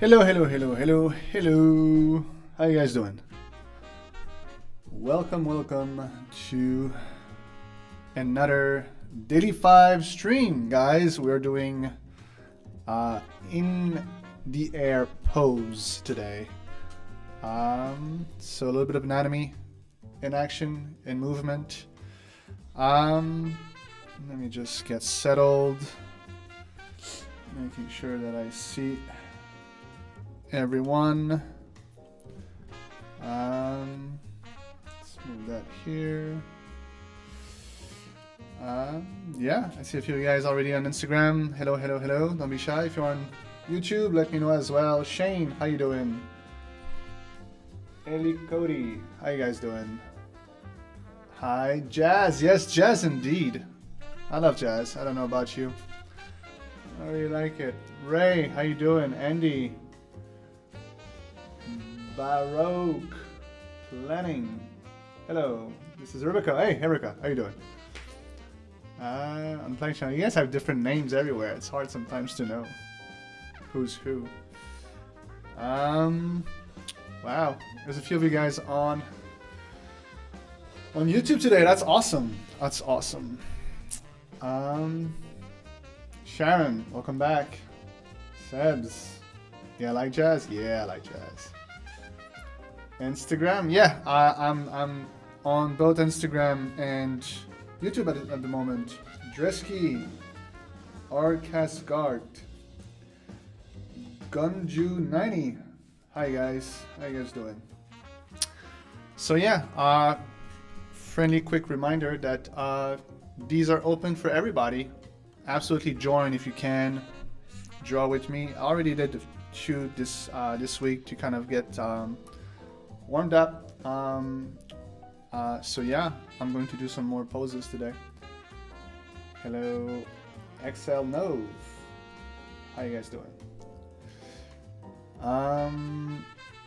Hello, hello, hello, hello, hello. How you guys doing? Welcome to another Daily 5 stream, guys. We're doing in the air pose today. So a little bit of anatomy in action, in movement. Let me just get settled. Making sure that I see everyone. Let's move that here. Yeah, I see a few of you guys already on Instagram. Hello, hello, hello. Don't be shy. If you're on YouTube, let me know as well. Shane, how you doing? Ellie Cody, how you guys doing? Hi, Jazz. Yes, Jazz indeed. I love jazz. I don't know about you. I really like it. Ray, how you doing? Andy. Baroque Planning. Hello, this is Rebecca. Hey, Rebecca, how you doing? On the playing channel, you guys have different names everywhere. It's hard sometimes to know who's who. Wow, there's a few of you guys on YouTube today. That's awesome. That's awesome. Sharon, welcome back. Sebs, yeah, I like jazz. Yeah, I like jazz. Instagram, yeah, I'm on both Instagram and YouTube at the moment. Dresky, Arcasgard, Gunju90. Hi guys, how you guys doing? So yeah, friendly quick reminder that these are open for everybody. Absolutely join if you can. Draw with me. I already did the shoot this week to kind of get warmed up. So yeah, I'm going to do some more poses today. Hello, XL Nove. How you guys doing?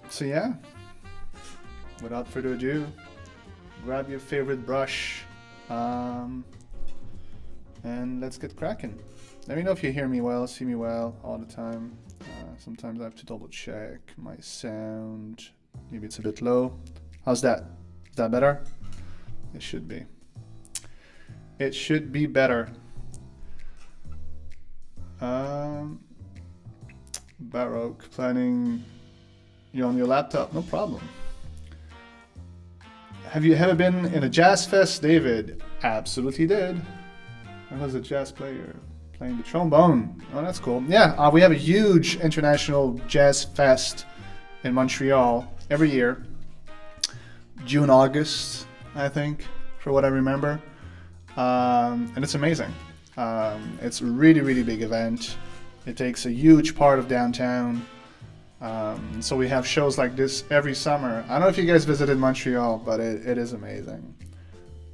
So yeah, without further ado, grab your favorite brush, and let's get cracking. Let me know if you hear me well, see me well all the time. Sometimes I have to double check my sound. Maybe it's a bit low. How's that? Is that better? It should be. It should be better. Baroque Planning. You're on your laptop, no problem. Have you ever been in a jazz fest, David? Absolutely did. I was a jazz player playing the trombone. Oh, that's cool. Yeah, we have a huge international jazz fest in Montreal every year. June, August, I think, for what I remember. And it's amazing. It's a really, really big event. It takes a huge part of downtown. So we have shows like this every summer. I don't know if you guys visited Montreal, but it is amazing.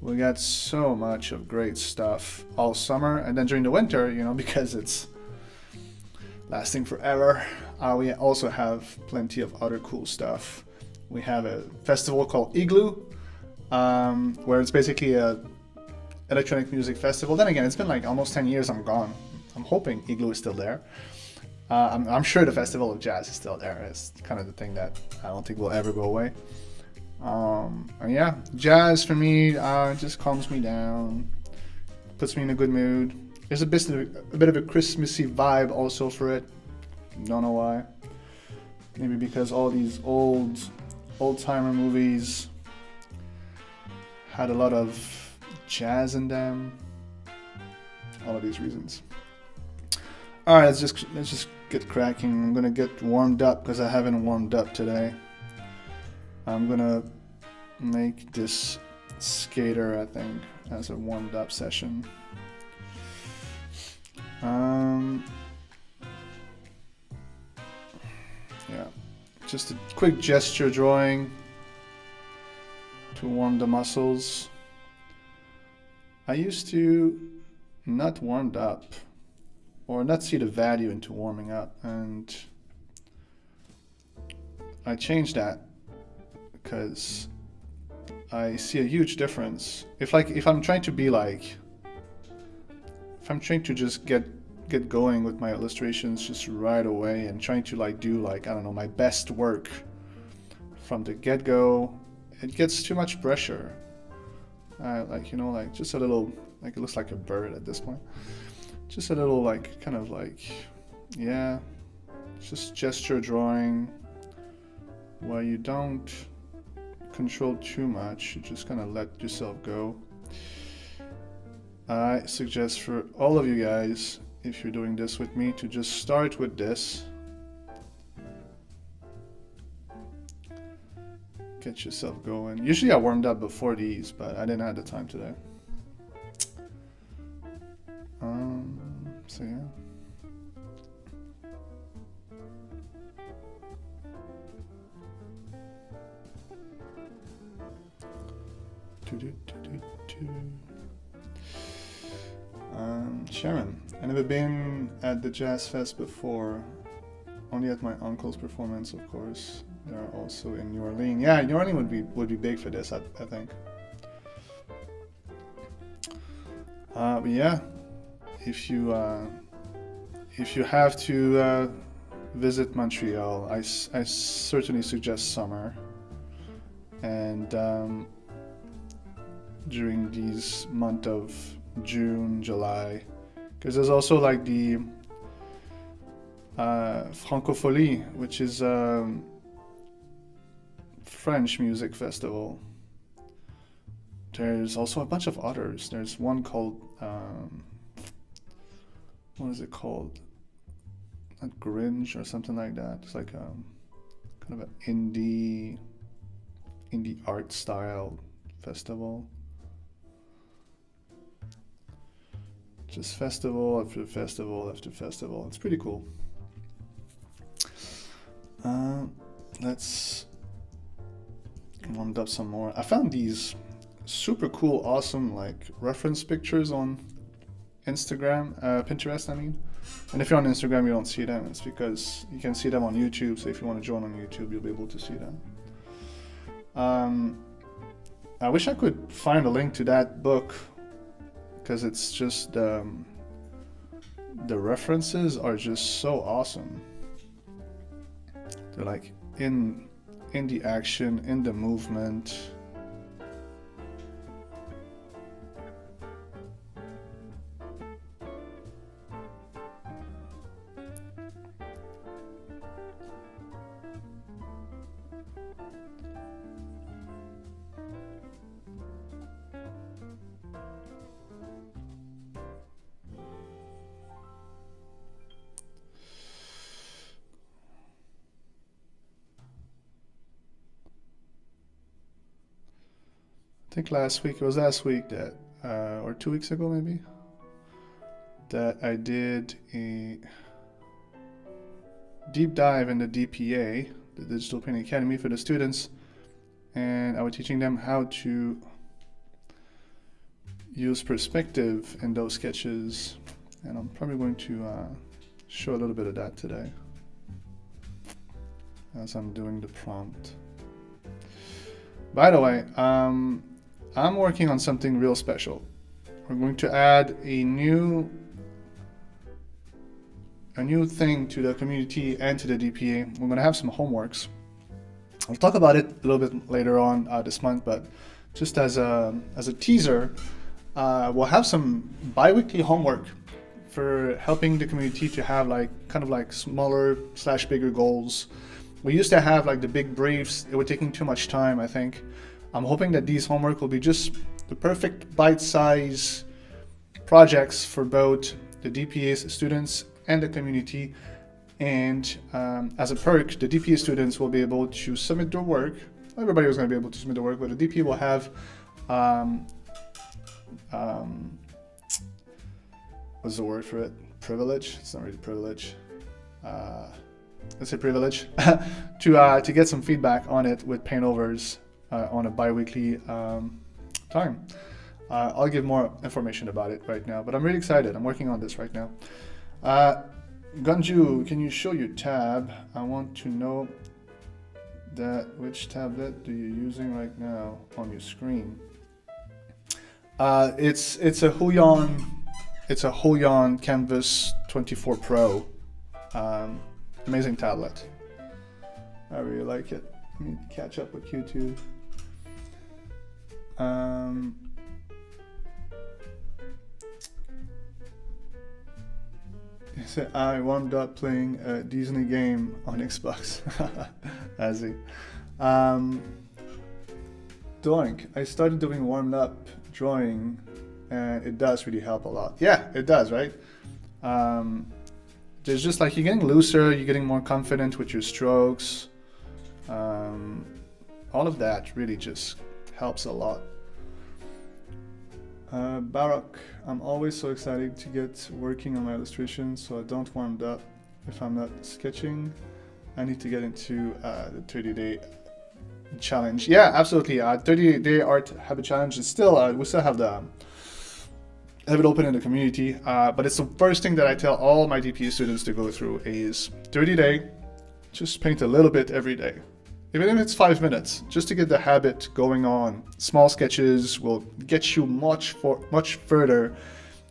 We got so much of great stuff all summer, and then during the winter, you know, because it's lasting forever, we also have plenty of other cool stuff. We have a festival called Igloo, where it's basically a electronic music festival. Then again, it's been like almost 10 years I'm gone. I'm hoping Igloo is still there. I'm sure the Festival of Jazz is still there. It's kind of the thing that I don't think will ever go away. And yeah, jazz for me just calms me down, puts me in a good mood. There's a bit of a Christmassy vibe also for it. Don't know why. Maybe because all these old-timer movies had a lot of jazz in them. All of these reasons. All right, let's just get cracking. I'm gonna get warmed up because I haven't warmed up today. I'm gonna make this skater, I think, as a warmed up session. Yeah, just a quick gesture drawing to warm the muscles. I used to not warmed up or not see the value into warming up, and I changed that because I see a huge difference. If I'm trying to be like, if I'm trying to just get get going with my illustrations just right away and trying to like do like, I don't know, my best work from the get-go, it gets too much pressure. Like, you know, like just a little, like it looks like a bird at this point. Just a little like, kind of like, yeah, just gesture drawing where you don't control too much, you just kind of let yourself go. I suggest for all of you guys, if you're doing this with me, to just start with this. Get yourself going. Usually I warmed up before these, but I didn't have the time today. So yeah. Sharon, I've never been at the Jazz Fest before, only at my uncle's performance, of course. They're also in New Orleans. Yeah, New Orleans would be big for this, I think. But yeah, if you have to visit Montreal, I certainly suggest summer. And during these month of June, July, because there's also like the Francophonie, which is French music festival. There's also a bunch of others. There's one called what is it called? Not Gringe or something like that. It's like kind of an indie art style festival. Just festival after festival after festival. It's pretty cool. Let's warm up some more. I found these super cool, awesome like reference pictures on Instagram, Pinterest, I mean. And if you're on Instagram, you don't see them. It's because you can see them on YouTube. So if you want to join on YouTube, you'll be able to see them. I wish I could find a link to that book, because it's just the references are just so awesome. They're like in the action, in the movement. I think it was last week that, or 2 weeks ago maybe, that I did a deep dive in the DPA, the Digital Painting Academy, for the students, and I was teaching them how to use perspective in those sketches, and I'm probably going to show a little bit of that today as I'm doing the prompt. By the way, I'm working on something real special. We're going to add a new thing to the community and to the DPA. We're going to have some homeworks. I'll talk about it a little bit later on this month, but just as a teaser, we'll have some bi-weekly homework for helping the community to have like kind of like smaller / bigger goals. We used to have like the big briefs. It was taking too much time, I think. I'm hoping that these homework will be just the perfect bite-size projects for both the DPA students and the community. And as a perk, the DPA students will be able to submit their work. Everybody was going to be able to submit their work, but the DPA will have what's the word for it? Privilege? It's not really privilege. Let's say privilege to get some feedback on it with paint overs on a bi-weekly time. I'll give more information about it right now, but I'm really excited. I'm working on this right now. Gunju, can you show your tab? I want to know that which tablet do you using right now on your screen? It's a Huion Canvas 24 Pro. Amazing tablet. I really like it. Let me catch up with YouTube. He said, I warmed up playing a Disney game on Xbox. As he. Doink. I started doing warmed up drawing, and it does really help a lot. Yeah, it does, right? There's just like you're getting looser, you're getting more confident with your strokes. All of that really just helps a lot. Barak, I'm always so excited to get working on my illustrations, so I don't warm up if I'm not sketching. I need to get into the 30-day challenge. Yeah, absolutely. 30-day art habit challenge is still, we still have it open in the community, but it's the first thing that I tell all my DP students to go through is 30-day, just paint a little bit every day. Even if it's 5 minutes, just to get the habit going on. Small sketches will get you much further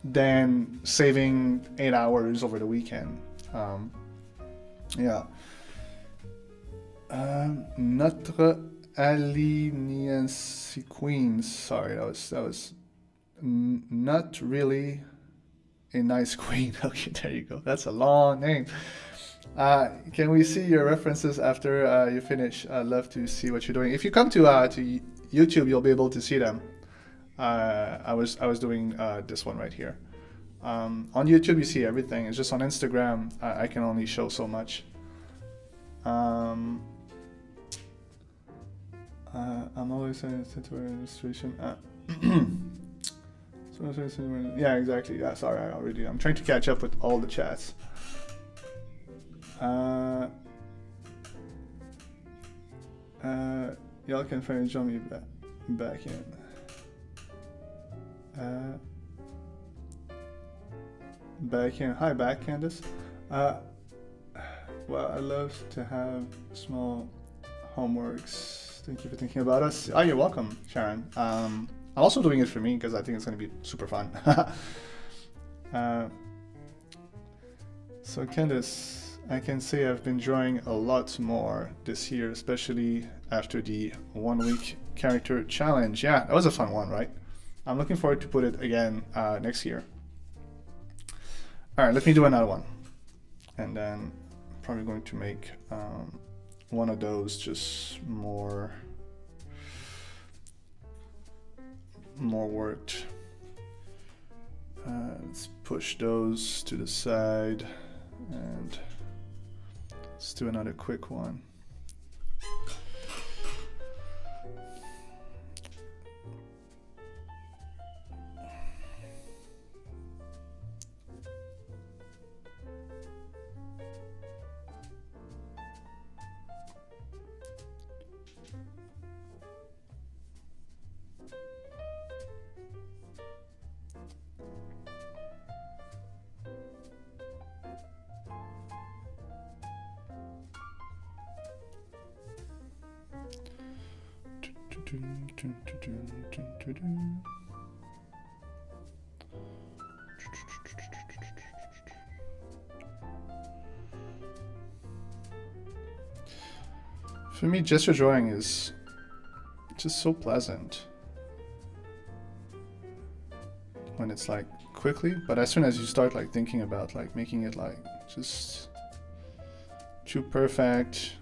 than saving 8 hours over the weekend. Yeah. Notre Alliance Queen. Sorry, that was not really a nice queen. Okay, there you go. That's a long name. Can we see your references after you finish? I'd love to see what you're doing. If you come to YouTube, you'll be able to see them. I was doing this one right here. On YouTube, you see everything. It's just on Instagram, I can only show so much. I'm always saying to illustration. Yeah, exactly. Yeah, sorry, I'm trying to catch up with all the chats. Y'all can finally join me back in. Back in. Hi, back, Candace. Well, I love to have small homeworks. Thank you for thinking about us. Oh, you're welcome, Sharon. I'm also doing it for me because I think it's going to be super fun. So, Candace, I can say I've been drawing a lot more this year, especially after the 1 week character challenge. Yeah, that was a fun one, right? I'm looking forward to put it again next year. All right, let me do another one. And then I'm probably going to make one of those just more worked. Let's push those to the side and let's do another quick one. For me, gesture drawing is just so pleasant when it's like quickly, but as soon as you start like thinking about like making it like just too perfect,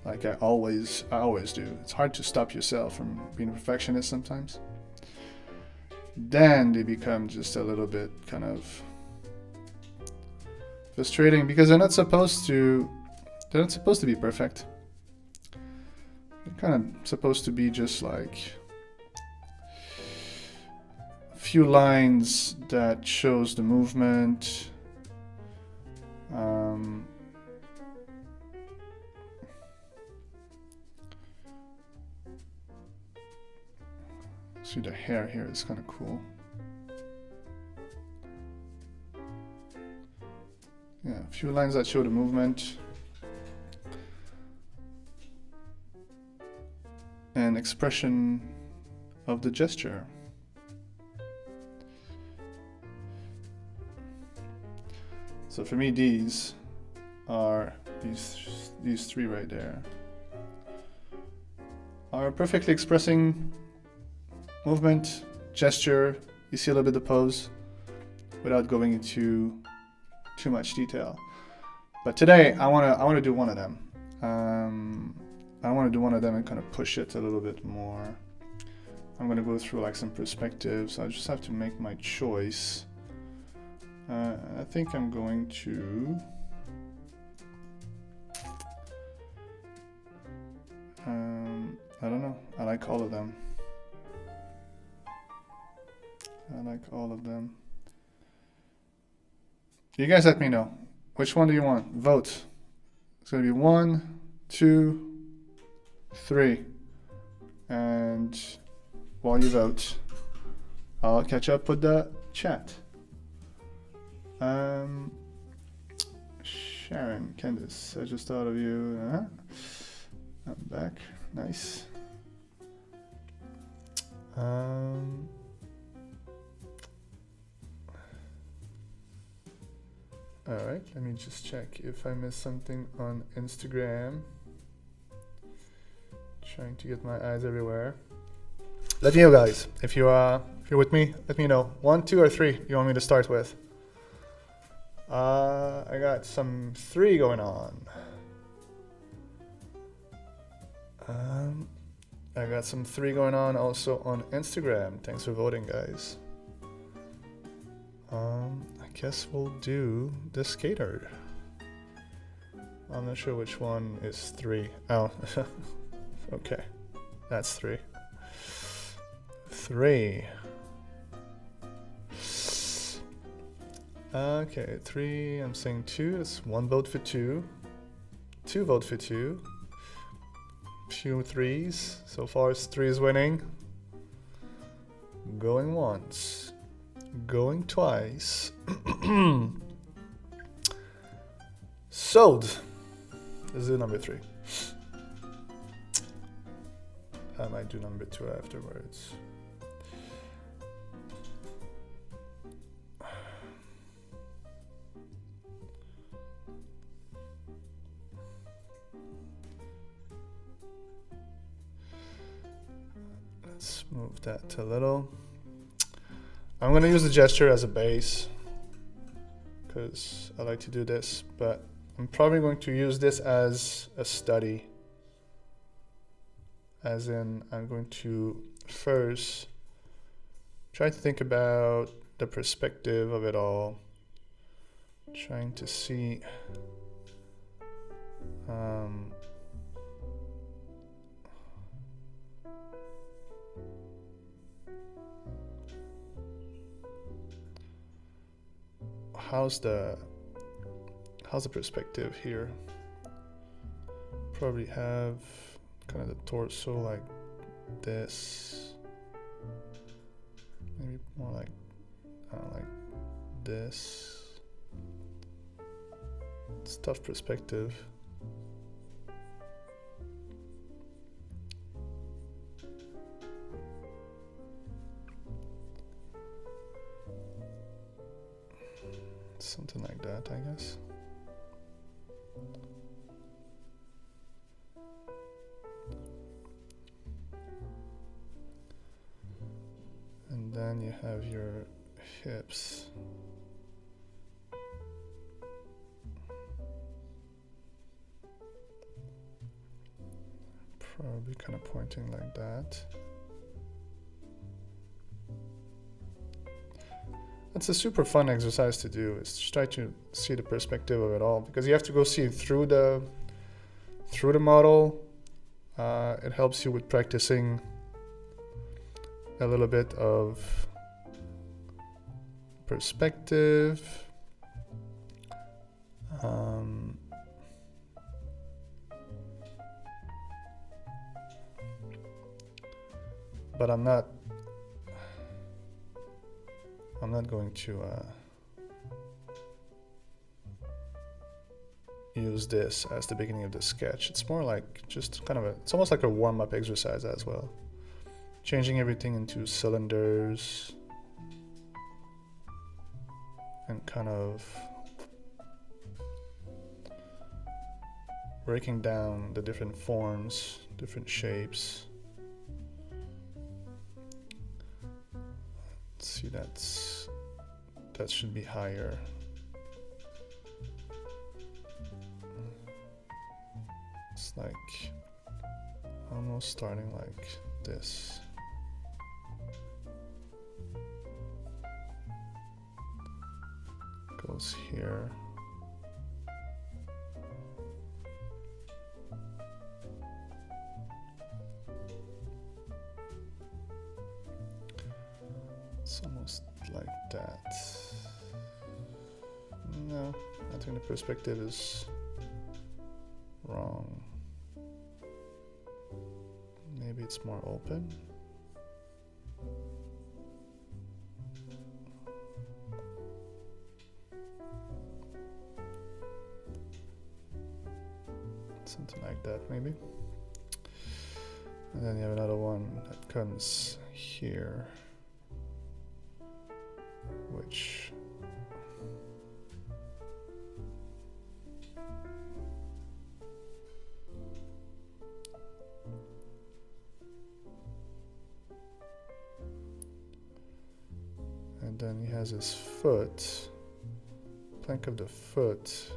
like I always do, it's hard to stop yourself from being a perfectionist sometimes. Then they become just a little bit kind of frustrating because they're not supposed to be perfect. They're kind of supposed to be just like a few lines that shows the movement. See, the hair here is kind of cool. Yeah, a few lines that show the movement. And expression of the gesture. So for me, these are these three right there are perfectly expressing movement, gesture. You see a little bit of pose without going into too much detail. But today I wanna do one of them. I want to do one of them and kind of push it a little bit more. I'm gonna go through like some perspectives. I just have to make my choice. I think I'm going to I don't know. I like all of them. I like all of them. You guys let me know. Which one do you want? Vote. It's gonna be 1, 2, 3. And while you vote, I'll catch up with the chat. Sharon, Candice, I just thought of you. I'm back. Nice. Alright, let me just check if I missed something on Instagram. Trying to get my eyes everywhere. Let me know, guys. If you're with me, let me know. 1, 2, or 3 you want me to start with. I got some 3 going on. I got some 3 going on also on Instagram. Thanks for voting, guys. I guess we'll do the skater. I'm not sure which one is 3. Oh, okay. That's 3. 3. Okay, 3. I'm saying 2. It's 1 vote for 2. 2 vote for 2. Few 3s. So far, 3 is winning. Going once. Going twice. Sold. This is number 3. I might do number 2 afterwards. Let's move that a little. I'm going to use the gesture as a base because I like to do this, but I'm probably going to use this as a study. As in, I'm going to first try to think about the perspective of it all, trying to see how's the perspective here. Probably have kind of the torso like this, maybe more like this. It's tough perspective. Something like that, I guess. And then you have your hips. Probably kind of pointing like that. It's a super fun exercise to do. Is to try to see the perspective of it all, because you have to go see through the model. It helps you with practicing a little bit of perspective. But I'm not going to use this as the beginning of the sketch. It's more like just kind of it's almost like a warm-up exercise as well. Changing everything into cylinders and kind of breaking down the different forms, different shapes. Let's see, that should be higher. It's like almost starting like this. Goes here. It's almost like that. No, I think the perspective is wrong. Maybe it's more open. Something like that, maybe. And then you have another one that comes here, which and then he has his foot, plank of the foot.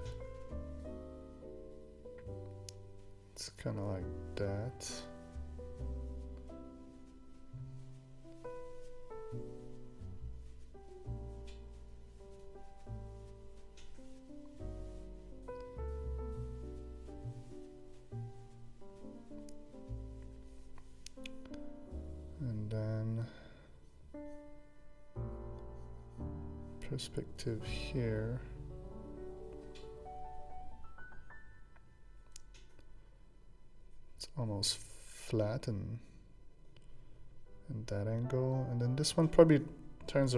It's kind of like that. And then perspective here. It's almost flat and in that angle, and then this one probably turns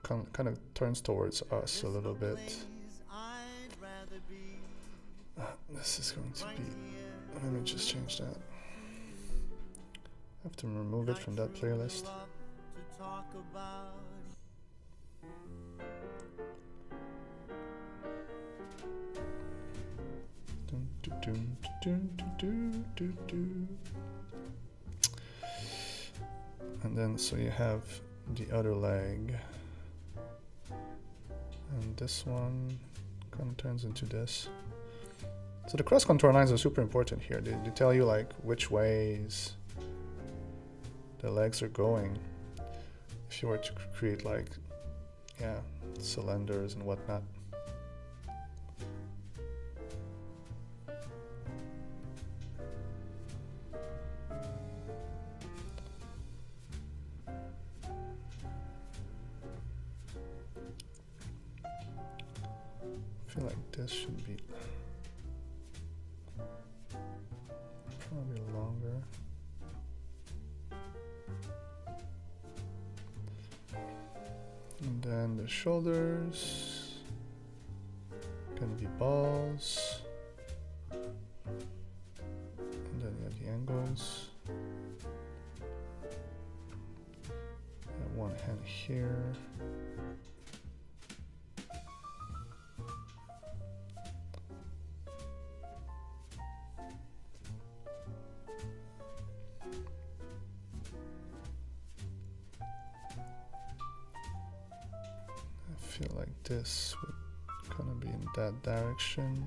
kind of turns towards us a little bit. This is going to be. Let me just change that. I have to remove it from that playlist. And then so you have the other leg, and this one kind of turns into this. So the cross contour lines are super important here. They tell you like which ways the legs are going. If you were to create like, yeah, cylinders and whatnot. I feel like this should be probably longer. And then the shoulders can be balls. And then you have the angles. And one hand here. I feel like this would kind of be in that direction,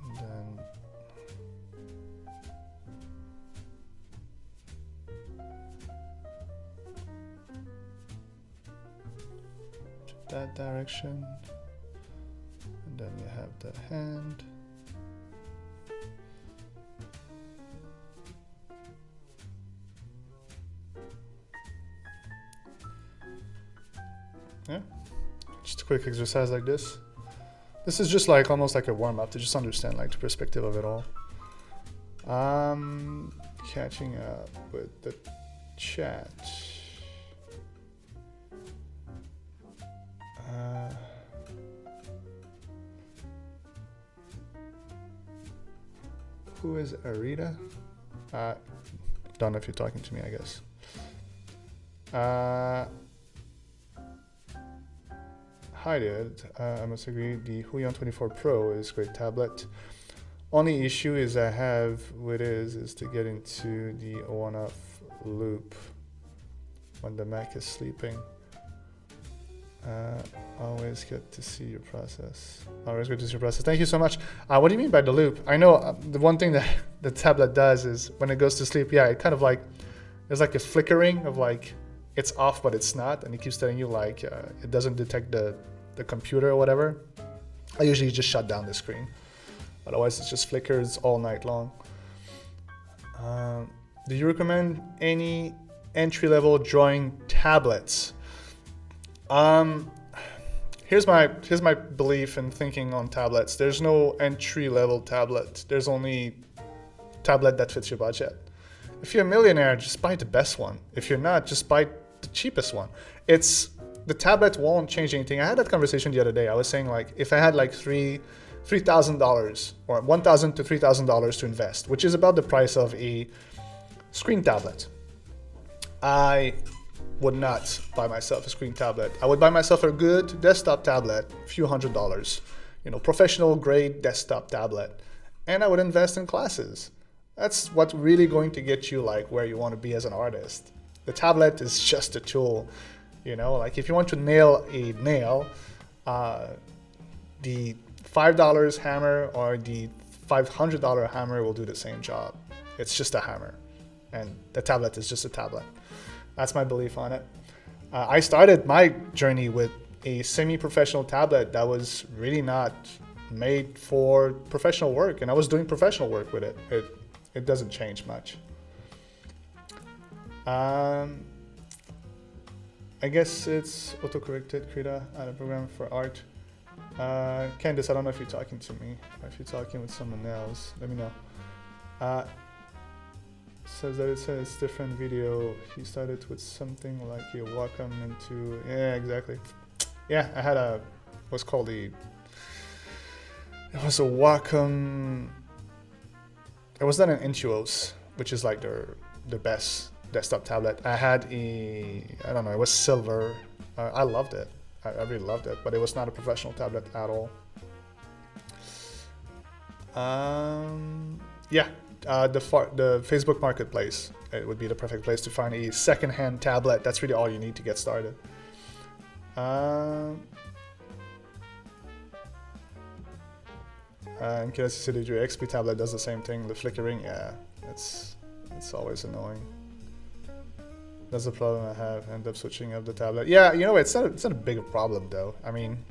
and then to that direction, and then you have the hand. Yeah, just a quick exercise like this. This is just like almost like a warm-up to just understand like the perspective of it all. Catching up with the chat. Who is Arita? Don't know if you're talking to me, I guess. hi dude, I must agree, the Huion 24 Pro is a great tablet. Only issue is I have with is to get into the on-off loop when the Mac is sleeping. Always good to see your process. Always good to see your process. Thank you so much. What do you mean by the loop? I know the one thing that the tablet does is when it goes to sleep, yeah, it kind of like, there's like a flickering of like, it's off but it's not, and it keeps telling you like it doesn't detect the computer or whatever. I usually just shut down the screen. Otherwise, it just flickers all night long. Do you recommend any entry-level drawing tablets? Here's my belief and thinking on tablets. There's no entry-level tablet. There's only tablet that fits your budget. If you're a millionaire, just buy the best one. If you're not, just buy the cheapest one. The tablet won't change anything. I had that conversation the other day. I was saying like, if I had like $3,000 or $1,000 to $3,000 to invest, which is about the price of a screen tablet, I would not buy myself a screen tablet. I would buy myself a good desktop tablet, a few $100s, professional grade desktop tablet, and I would invest in classes. That's what's really going to get you like where you want to be as an artist. The tablet is just a tool, like if you want to nail a nail, the $5 hammer or the $500 hammer will do the same job. It's just a hammer, and the tablet is just a tablet. That's my belief on it. I started my journey with a semi-professional tablet that was really not made for professional work, and I was doing professional work with it. It doesn't change much. I guess it's autocorrected, Krita, add a program for art. Candice, I don't know if you're talking to me or if you're talking with someone else. Let me know. Says that it says different video. He started with something like a welcome into, yeah, exactly. Yeah, I had what's called it was a Wacom. It was done in Intuos, which is like their best desktop tablet. I had I don't know, it was silver. I loved it. I really loved it, but it was not a professional tablet at all. Yeah, the Facebook Marketplace, it would be the perfect place to find a second-hand tablet. That's really all you need to get started. And Kinesis City, your XP tablet does the same thing. The flickering, yeah, it's always annoying. That's the problem I have. End up switching up the tablet. Yeah, it's not a big problem though. I mean,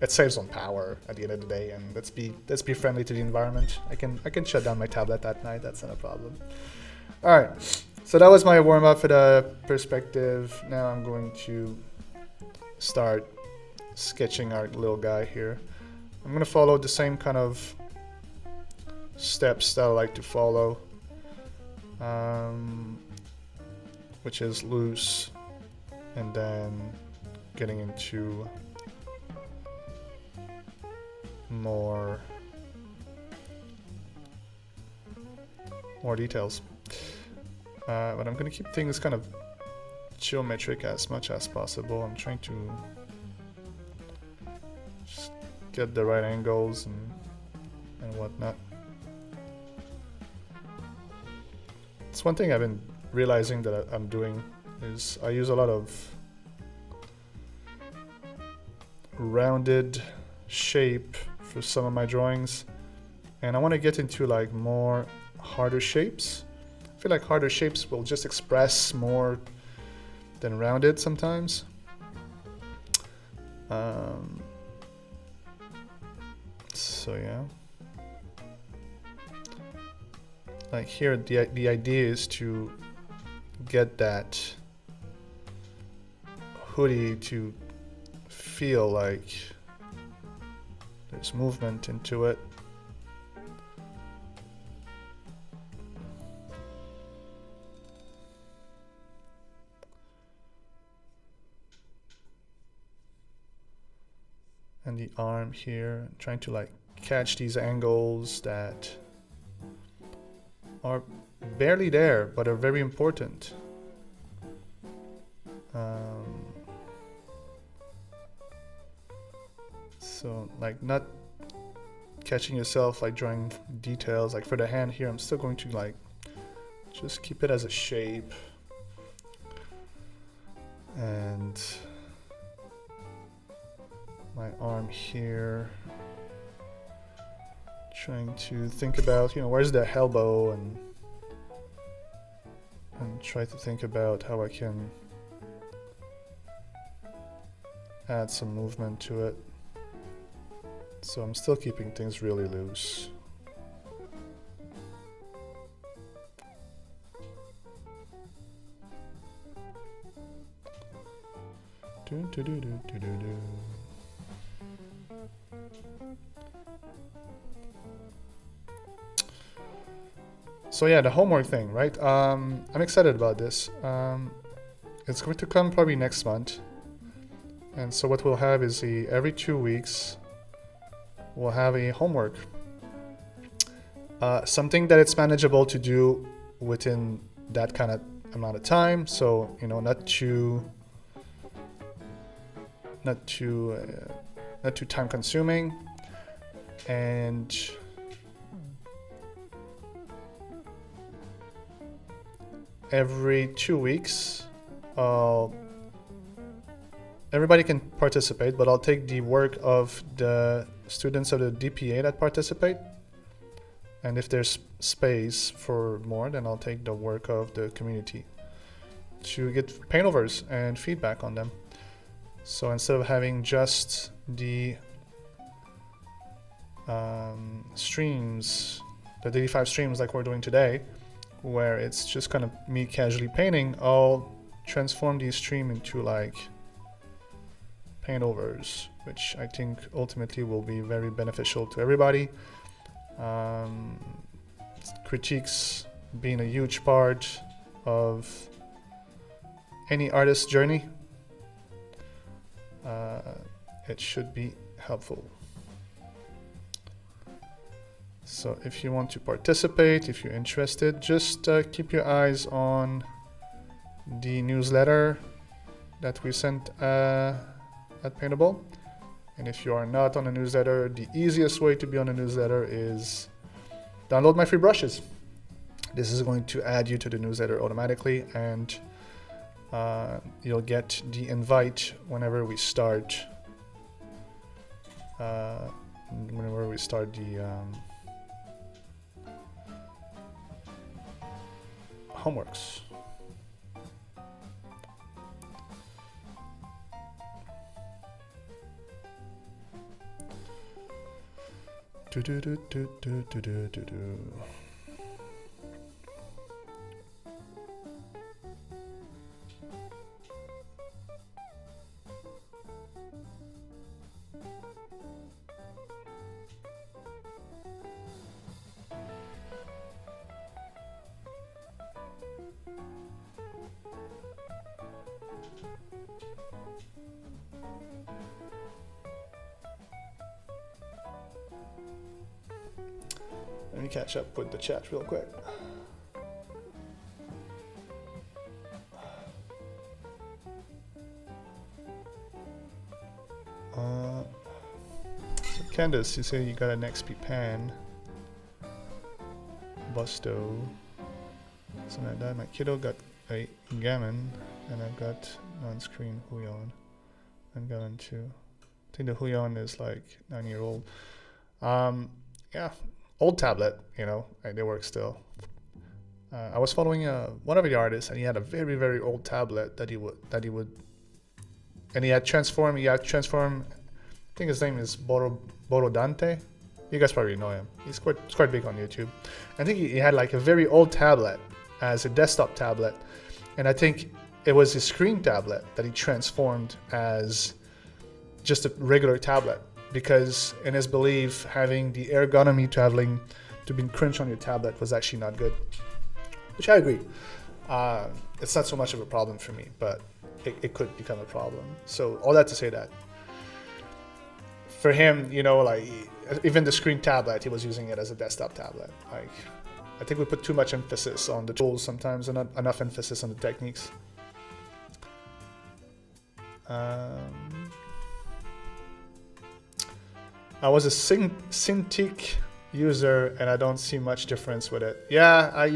it saves on power at the end of the day, and let's be friendly to the environment. I can shut down my tablet at night. That's not a problem. All right, so that was my warm up for the perspective. Now I'm going to start sketching our little guy here. I'm gonna follow the same kind of steps that I like to follow, which is loose, and then getting into more details. But I'm gonna keep things kind of geometric as much as possible. I'm trying to just get the right angles and whatnot. It's one thing I've been realizing that I'm doing is I use a lot of rounded shape for some of my drawings, and I want to get into like more harder shapes. I feel like harder shapes will just express more than rounded sometimes. So yeah, like here the idea is to get that hoodie to feel like there's movement into it. And the arm here, trying to like catch these angles that are barely there but are very important. So like not catching yourself like drawing details. Like for the hand here, I'm still going to like just keep it as a shape. And my arm here, trying to think about, you know, where's the elbow, and try to think about how I can add some movement to it. So I'm still keeping things really loose. So yeah, the homework thing, right? I'm excited about this. It's going to come probably next month. And so what we'll have is every 2 weeks, we'll have a homework. Something that it's manageable to do within that kind of amount of time. So, you know, not too time consuming. And every 2 weeks, everybody can participate, but I'll take the work of the students of the DPA that participate. And if there's space for more, then I'll take the work of the community to get paintovers and feedback on them. So instead of having just the streams, the daily 5 streams like we're doing today, where it's just kind of me casually painting, I'll transform the stream into like paintovers, which I think ultimately will be very beneficial to everybody. Critiques being a huge part of any artist's journey, it should be helpful. So if you want to participate, if you're interested, just keep your eyes on the newsletter that we sent at Paintable. And if you are not on the newsletter, the easiest way to be on the newsletter is download my free brushes. This is going to add you to the newsletter automatically, and you'll get the invite whenever we start the homeworks. Let me catch up with the chat real quick. So Candace, you say you got an XP pan. Busto. Something like that. My kiddo got a Gammon, and I've got on-screen Huion and Gammon too. I think the Huion is like 9-year-old. Yeah. Old tablet, you know, they work still. I was following one of the artists, and he had a very, very old tablet that he would, and he had transformed. I think his name is Boro Dante. You guys probably know him. He's quite big on YouTube. I think he had like a very old tablet as a desktop tablet, and I think it was his screen tablet that he transformed as just a regular tablet. Because in his belief, having the ergonomy to be crunched on your tablet was actually not good, which I agree. It's not so much of a problem for me, but it could become a problem. So all that to say that for him, you know, like even the screen tablet, he was using it as a desktop tablet. Like I think we put too much emphasis on the tools sometimes, and not enough emphasis on the techniques. I was a Cintiq user, and I don't see much difference with it. Yeah, I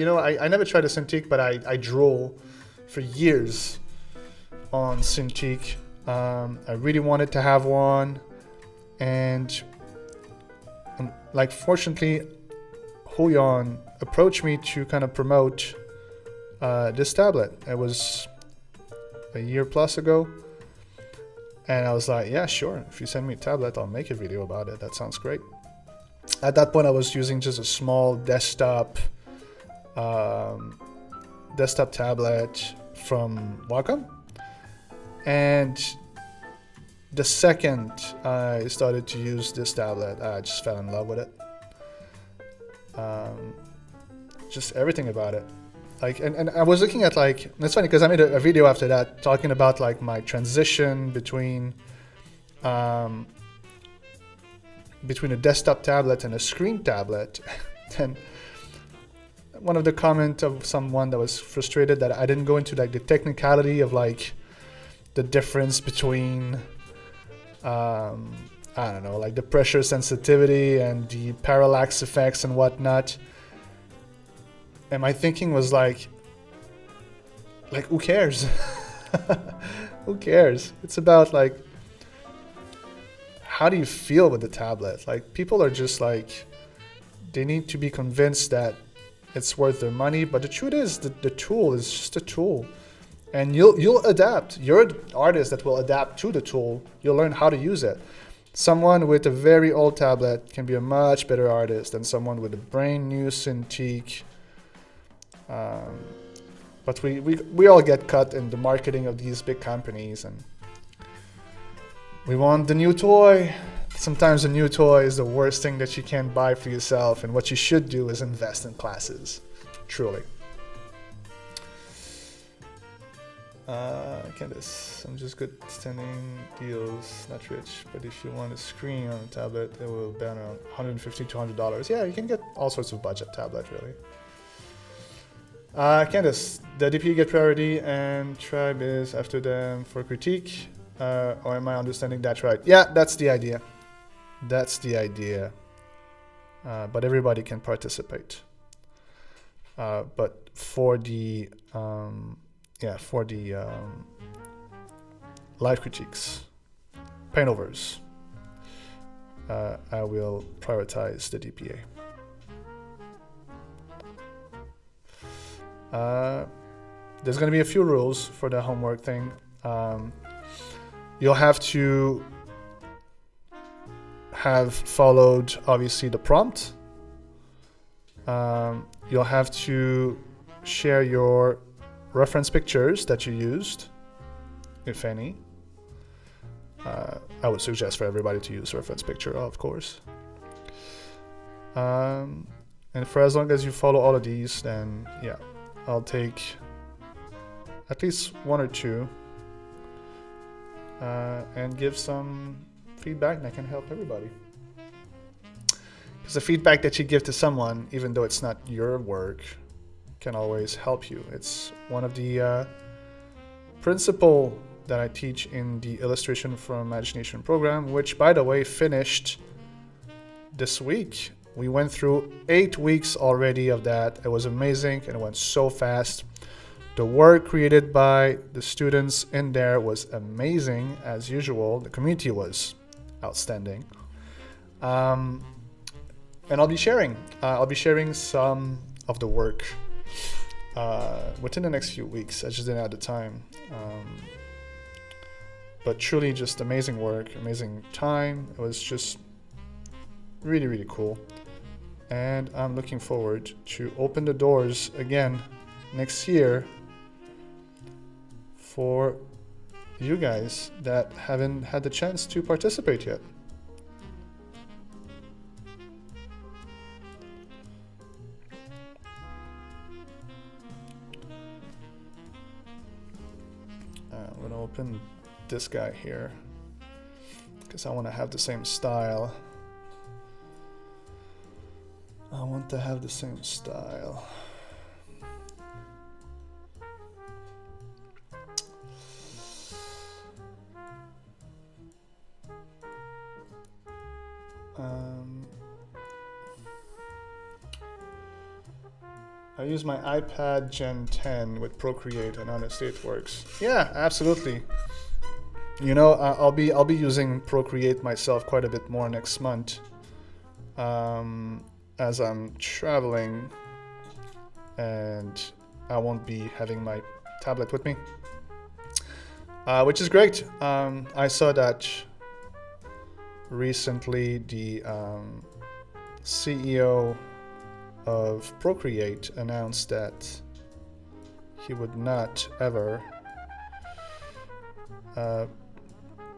never tried a Cintiq, but I drew for years on Cintiq. I really wanted to have one, and like fortunately, Huyon approached me to kind of promote this tablet. It was a year plus ago. And I was like, yeah, sure. If you send me a tablet, I'll make a video about it. That sounds great. At that point, I was using just a small desktop tablet from Wacom. And the second I started to use this tablet, I just fell in love with it. Just everything about it. Like, and I was looking at, like, it's funny because I made a video after that talking about like my transition between a desktop tablet and a screen tablet. And one of the comments of someone that was frustrated that I didn't go into like the technicality of like the difference between I don't know, like the pressure sensitivity and the parallax effects and whatnot. And my thinking was like who cares? Who cares? It's about like, how do you feel with the tablet? Like, people are just like, they need to be convinced that it's worth their money. But the truth is that the tool is just a tool, and you'll adapt. You're the artist that will adapt to the tool. You'll learn how to use it. Someone with a very old tablet can be a much better artist than someone with a brand new Cintiq. But we all get cut in the marketing of these big companies, and we want the new toy. Sometimes the new toy is the worst thing that you can buy for yourself, and what you should do is invest in classes, truly. Candice, I'm just good standing deals, not rich, but if you want a screen on a tablet, it will be around $150 to $200. Yeah, you can get all sorts of budget tablet, really. Candice, the DP get priority and Tribe is after them for critique. Or am I understanding that right? Yeah, that's the idea. That's the idea. But everybody can participate. But for the live critiques, paintovers, I will prioritize the DPA. There's going to be a few rules for the homework thing. You'll have to have followed, obviously, the prompt. You'll have to share your reference pictures that you used, if any. I would suggest for everybody to use reference picture, of course. And for as long as you follow all of these, then yeah, I'll take at least one or two and give some feedback that can help everybody. Because the feedback that you give to someone, even though it's not your work, can always help you. It's one of the principle that I teach in the Illustration for Imagination program, which, by the way, finished this week. We went through 8 weeks already of that. It was amazing and it went so fast. The work created by the students in there was amazing as usual. The community was outstanding. And I'll be sharing some of the work within the next few weeks. I just didn't have the time. But truly just amazing work, amazing time. It was just really, really cool. And I'm looking forward to open the doors again next year for you guys that haven't had the chance to participate yet. I'm gonna open this guy here because I want to have the same style. I want to have the same style. Um, I use my iPad Gen 10 with Procreate, and honestly, it works. Yeah, absolutely. You know, I'll be using Procreate myself quite a bit more next month, as I'm traveling, and I won't be having my tablet with me, which is great. I saw that recently the CEO of Procreate announced that he would not ever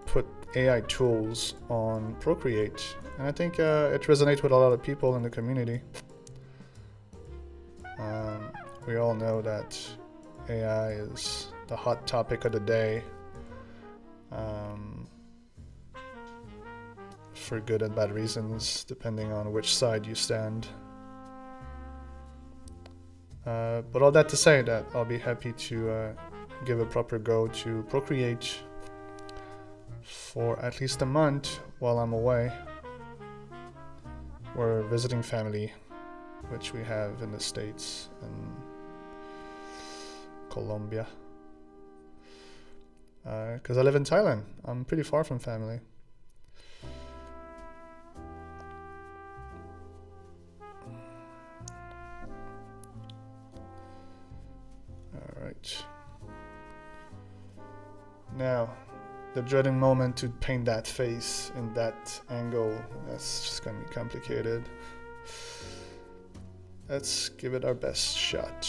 put AI tools on Procreate, and I think it resonates with a lot of people in the community. We all know that AI is the hot topic of the day, for good and bad reasons, depending on which side you stand. But all that to say that I'll be happy to give a proper go to Procreate for at least a month while I'm away. We're visiting family, which we have in the States and Colombia. Because I live in Thailand. I'm pretty far from family. Alright. Now, the dreading moment to paint that face in that angle, that's just gonna be complicated. Let's give it our best shot.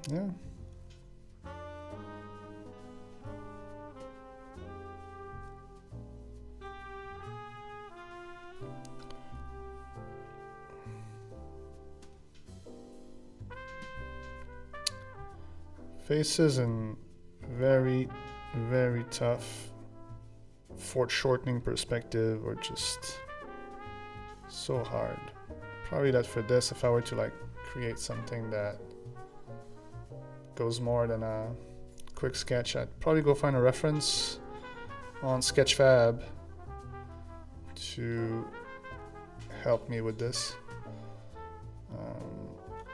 Yeah. Faces in very, very tough foreshortening perspective, or just so hard. Probably that for this, if I were to like create something that goes more than a quick sketch, I'd probably go find a reference on Sketchfab to help me with this.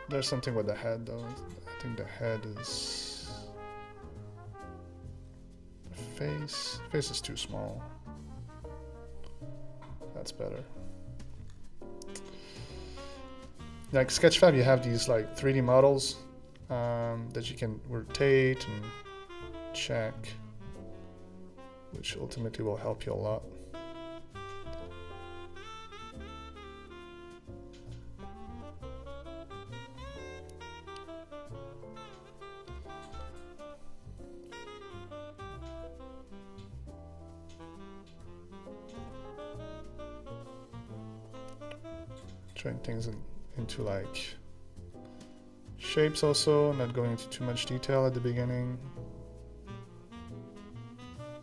There's something with the head though. I think the head is face. Face is too small. That's better. Like Sketchfab, you have these like 3D models that you can rotate and check, which ultimately will help you a lot. Turn things into like shapes also, not going into too much detail at the beginning.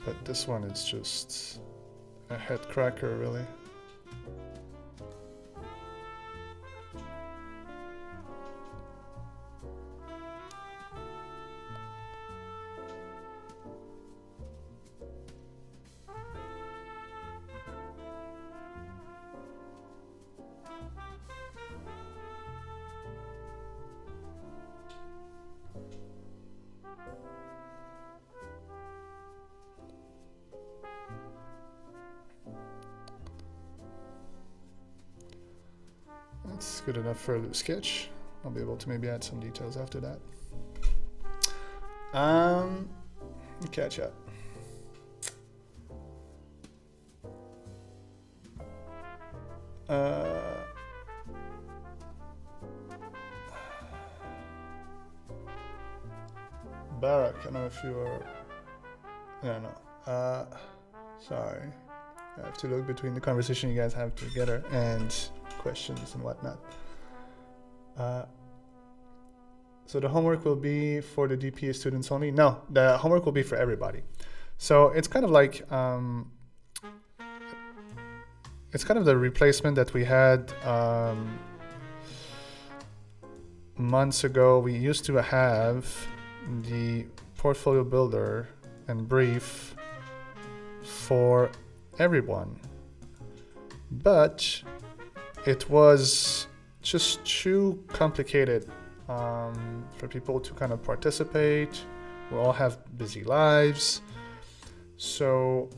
But this one is just a head cracker, really. That's good enough for a loose sketch. I'll be able to maybe add some details after that. Catch up. Barak, I don't know if you are. No, no. Sorry. I have to look between the conversation you guys have together and questions and whatnot. So the homework will be for the DPA students only? No, the homework will be for everybody. So it's kind of like, it's kind of the replacement that we had months ago. We used to have the portfolio builder and brief for everyone, but it was just too complicated for people to kind of participate. We all have busy lives, so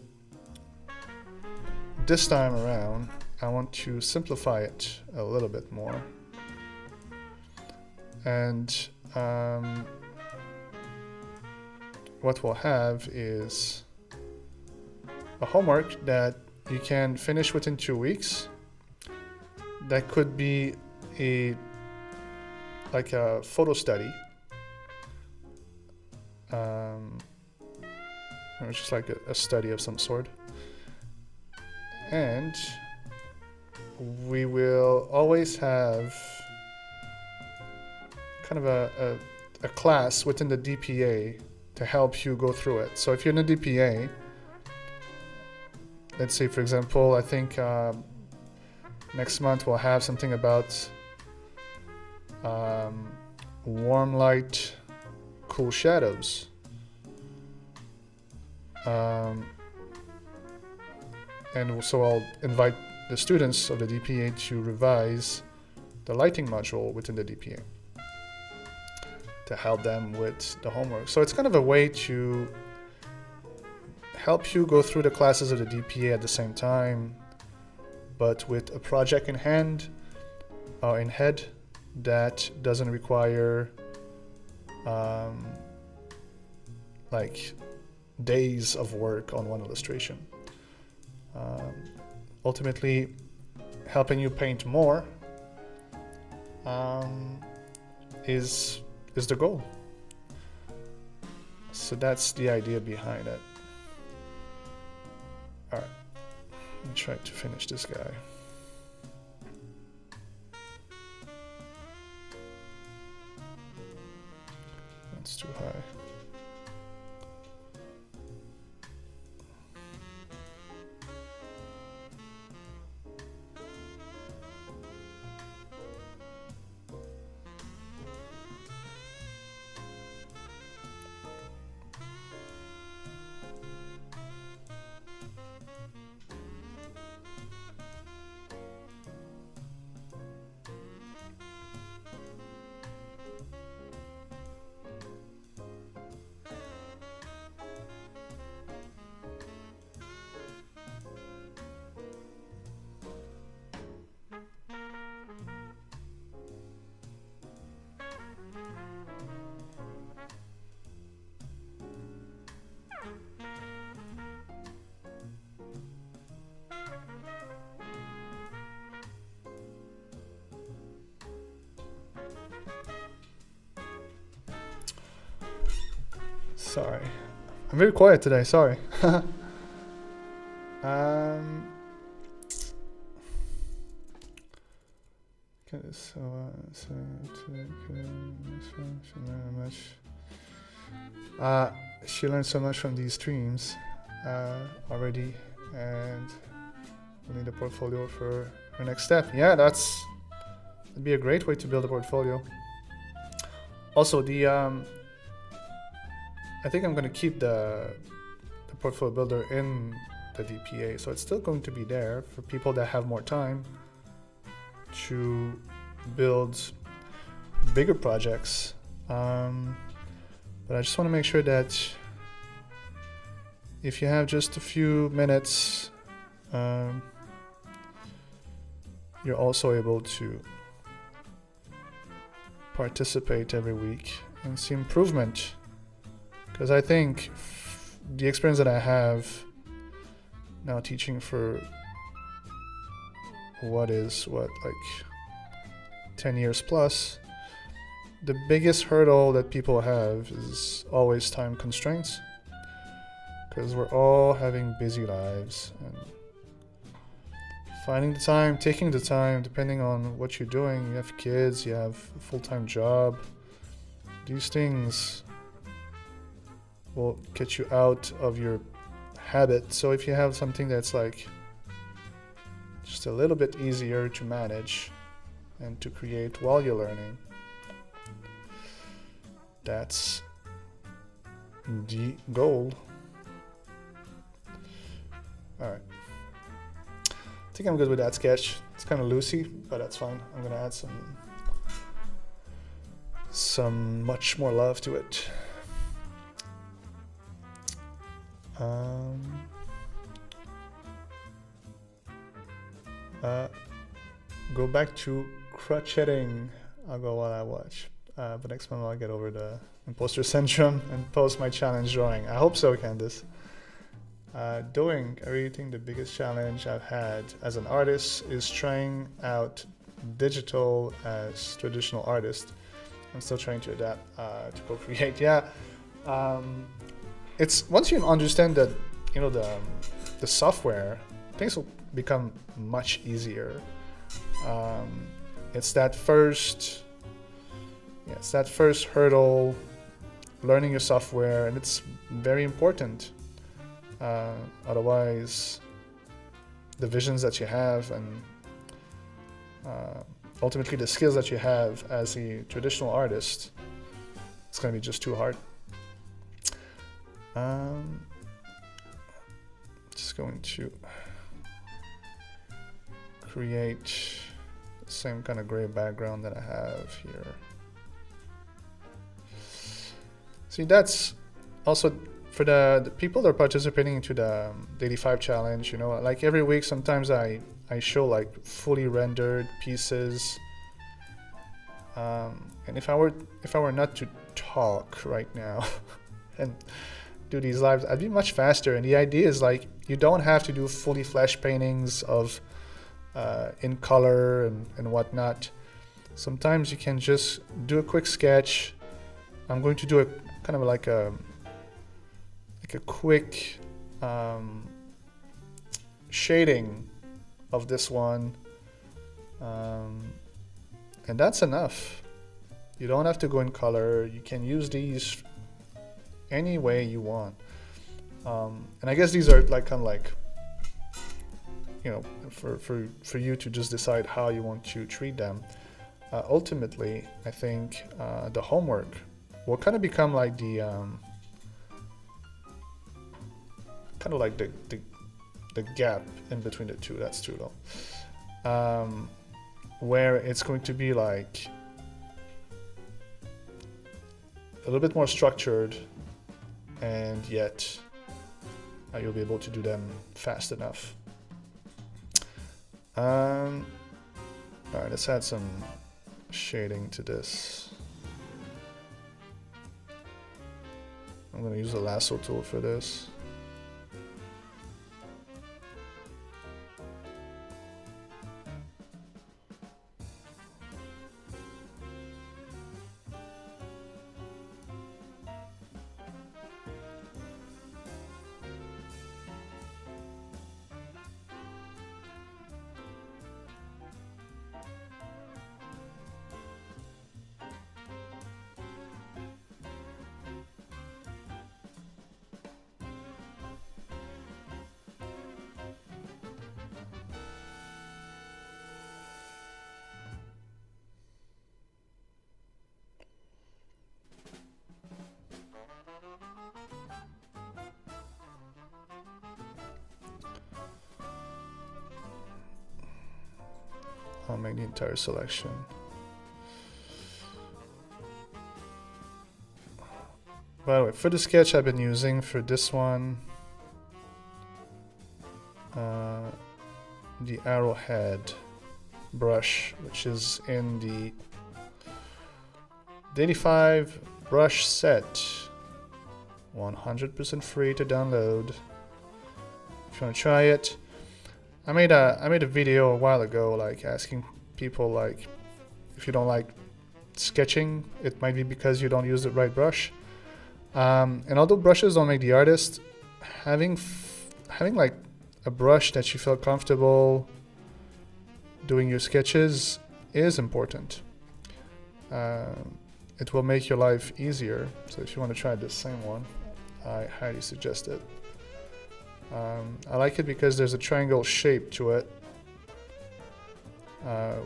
this time around I want to simplify it a little bit more, and what we'll have is a homework that you can finish within 2 weeks. That could be like a photo study, or just like a study of some sort. And we will always have kind of a class within the DPA to help you go through it. So if you're in the DPA, let's say, for example, I think next month we'll have something about warm light, cool shadows. And so I'll invite the students of the DPA to revise the lighting module within the DPA to help them with the homework. So it's kind of a way to help you go through the classes of the DPA at the same time, but with a project in hand or in head that doesn't require like days of work on one illustration. Ultimately, helping you paint more is the goal. So that's the idea behind it. All right, let me try to finish this guy. That's too high. Sorry, I'm very quiet today. Sorry. She learned so much from these streams already, and we need a portfolio for her next step. Yeah, that'd be a great way to build a portfolio. Also, I think I'm going to keep the portfolio builder in the DPA, so it's still going to be there for people that have more time to build bigger projects. But I just want to make sure that if you have just a few minutes, you're also able to participate every week and see improvement. Because I think the experience that I have now teaching for what like 10 years plus, the biggest hurdle that people have is always time constraints, because we're all having busy lives, and finding the time, taking the time, depending on what you're doing. You have kids, you have a full-time job. These things will get you out of your habit. So if you have something that's like just a little bit easier to manage and to create while you're learning, that's the goal. All right. I think I'm good with that sketch. It's kind of loosey, but that's fine. I'm gonna add some much more love to it. Go back to crotcheting. I'll go while I watch. But next month I'll get over the imposter syndrome and post my challenge drawing. I hope so, Candice. Doing, I really think the biggest challenge I've had as an artist is trying out digital as traditional artist. I'm still trying to adapt to co-create. Yeah, it's once you understand that, you know, the software, things will become much easier. It's that first hurdle, learning your software, and it's very important. Otherwise, the visions that you have and ultimately the skills that you have as a traditional artist, it's going to be just too hard. Just going to create the same kind of gray background that I have here. See, that's also for the people that are participating into the 85 challenge. You know, like every week, sometimes I show like fully rendered pieces. And if I were not to talk right now and do these lives, I'd be much faster. And the idea is like, you don't have to do fully flash paintings of in color and whatnot. Sometimes you can just do a quick sketch. I'm going to do a kind of like a quick shading of this one, and that's enough. You don't have to go in color. You can use these any way you want, and I guess these are like kind of like, you know, for you to just decide how you want to treat them. Ultimately, I think the homework will kind of become like the kind of like the gap in between the two. That's too low. Where it's going to be like a little bit more structured, and yet you'll be able to do them fast enough. All right, let's add some shading to this. I'm going to use the lasso tool for this. I'll make the entire selection. By the way, for the sketch I've been using for this one, the arrowhead brush, which is in the 85 brush set, 100% free to download. If you want to try it, I made a video a while ago, like asking people like if you don't like sketching, it might be because you don't use the right brush. And although brushes don't make the artist, having like a brush that you feel comfortable doing your sketches is important. It will make your life easier. So if you want to try the same one, I highly suggest it. I like it because there's a triangle shape to it,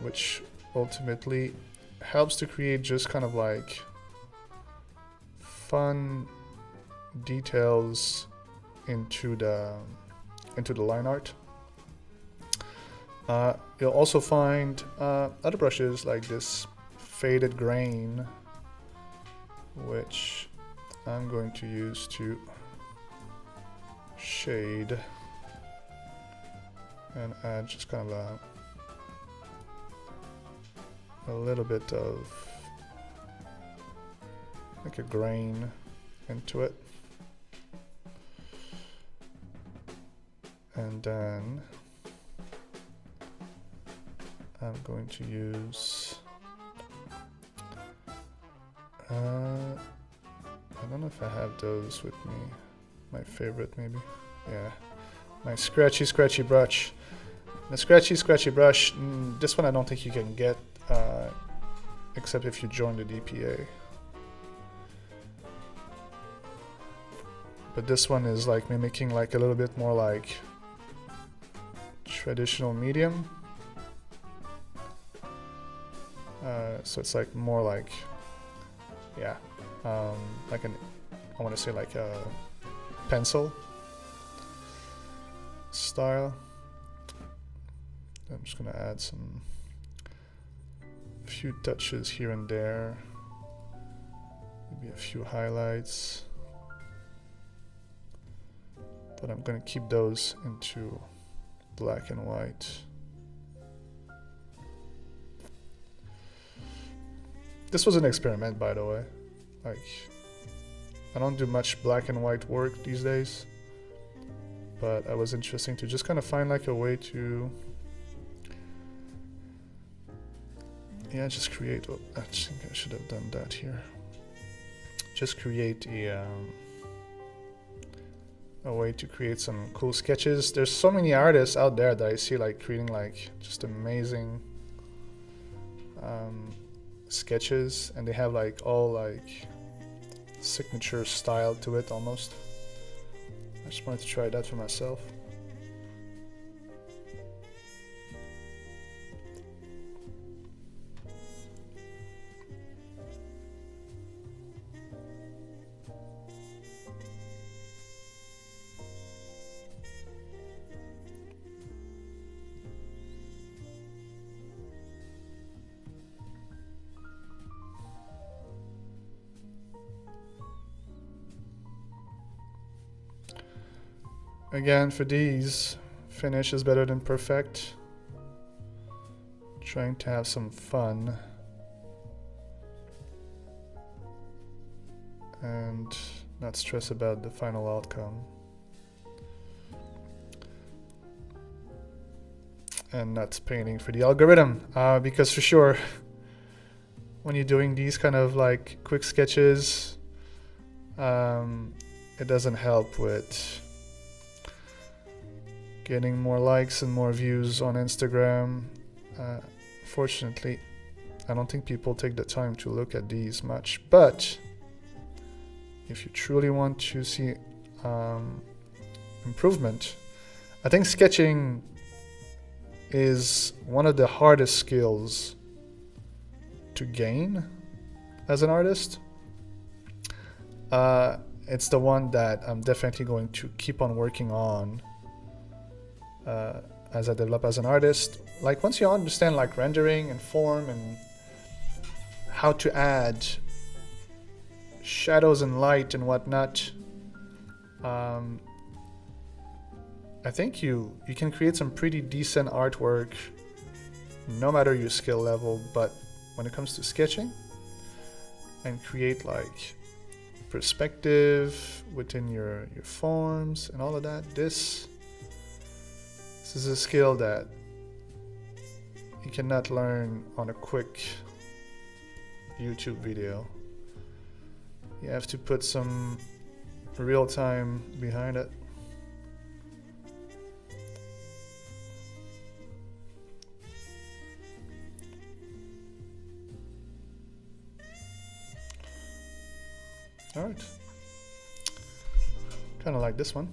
which ultimately helps to create just kind of like fun details into the line art. You'll also find other brushes like this faded grain, which I'm going to use to shade and add just kind of a little bit of like a grain into it. And then I'm going to use I don't know if I have those with me. My favorite, maybe. Yeah, my scratchy brush. The scratchy brush. This one I don't think you can get, except if you join the DPA. But this one is like mimicking like a little bit more like traditional medium. So it's like more like, yeah, like I want to say like a pencil style. I'm just gonna add a few touches here and there, maybe a few highlights, but I'm gonna keep those into black and white. This was an experiment, by the way. Like, I don't do much black and white work these days, but it was interesting to just kind of find like a way to, yeah, just create. Oh, I think I should have done that here. Just create a way to create some cool sketches. There's so many artists out there that I see like creating like just amazing sketches, and they have like all like signature style to it almost. I just wanted to try that for myself. Again, for these, finish is better than perfect. Trying to have some fun and not stress about the final outcome, and not painting for the algorithm, because for sure when you're doing these kind of like quick sketches, it doesn't help with getting more likes and more views on Instagram. Fortunately, I don't think people take the time to look at these much, but if you truly want to see improvement, I think sketching is one of the hardest skills to gain as an artist. It's the one that I'm definitely going to keep on working on as I develop as an artist. Like once you understand like rendering and form and how to add shadows and light and whatnot, I think you can create some pretty decent artwork no matter your skill level. But when it comes to sketching and create like perspective within your forms and all of that, this This is a skill that you cannot learn on a quick YouTube video. You have to put some real time behind it. Alright. Kind of like this one.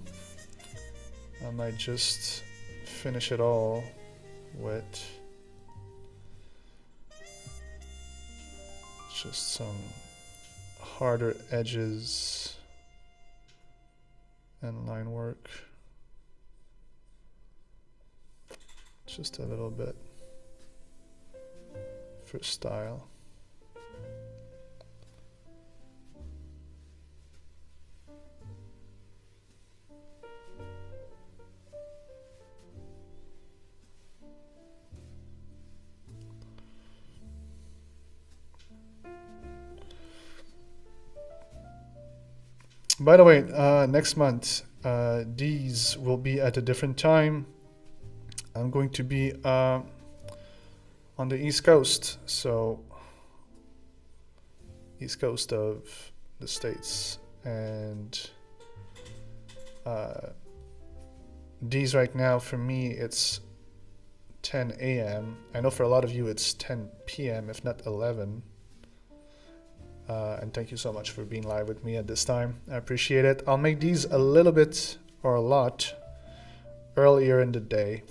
I might just finish it all with just some harder edges and line work. Just a little bit for style. By the way, next month, these will be at a different time. I'm going to be on the East Coast, so East Coast of the States, and these right now for me it's 10 a.m. I know for a lot of you it's 10 p.m. if not 11. And thank you so much for being live with me at this time. I appreciate it. I'll make these a little bit or a lot earlier in the day.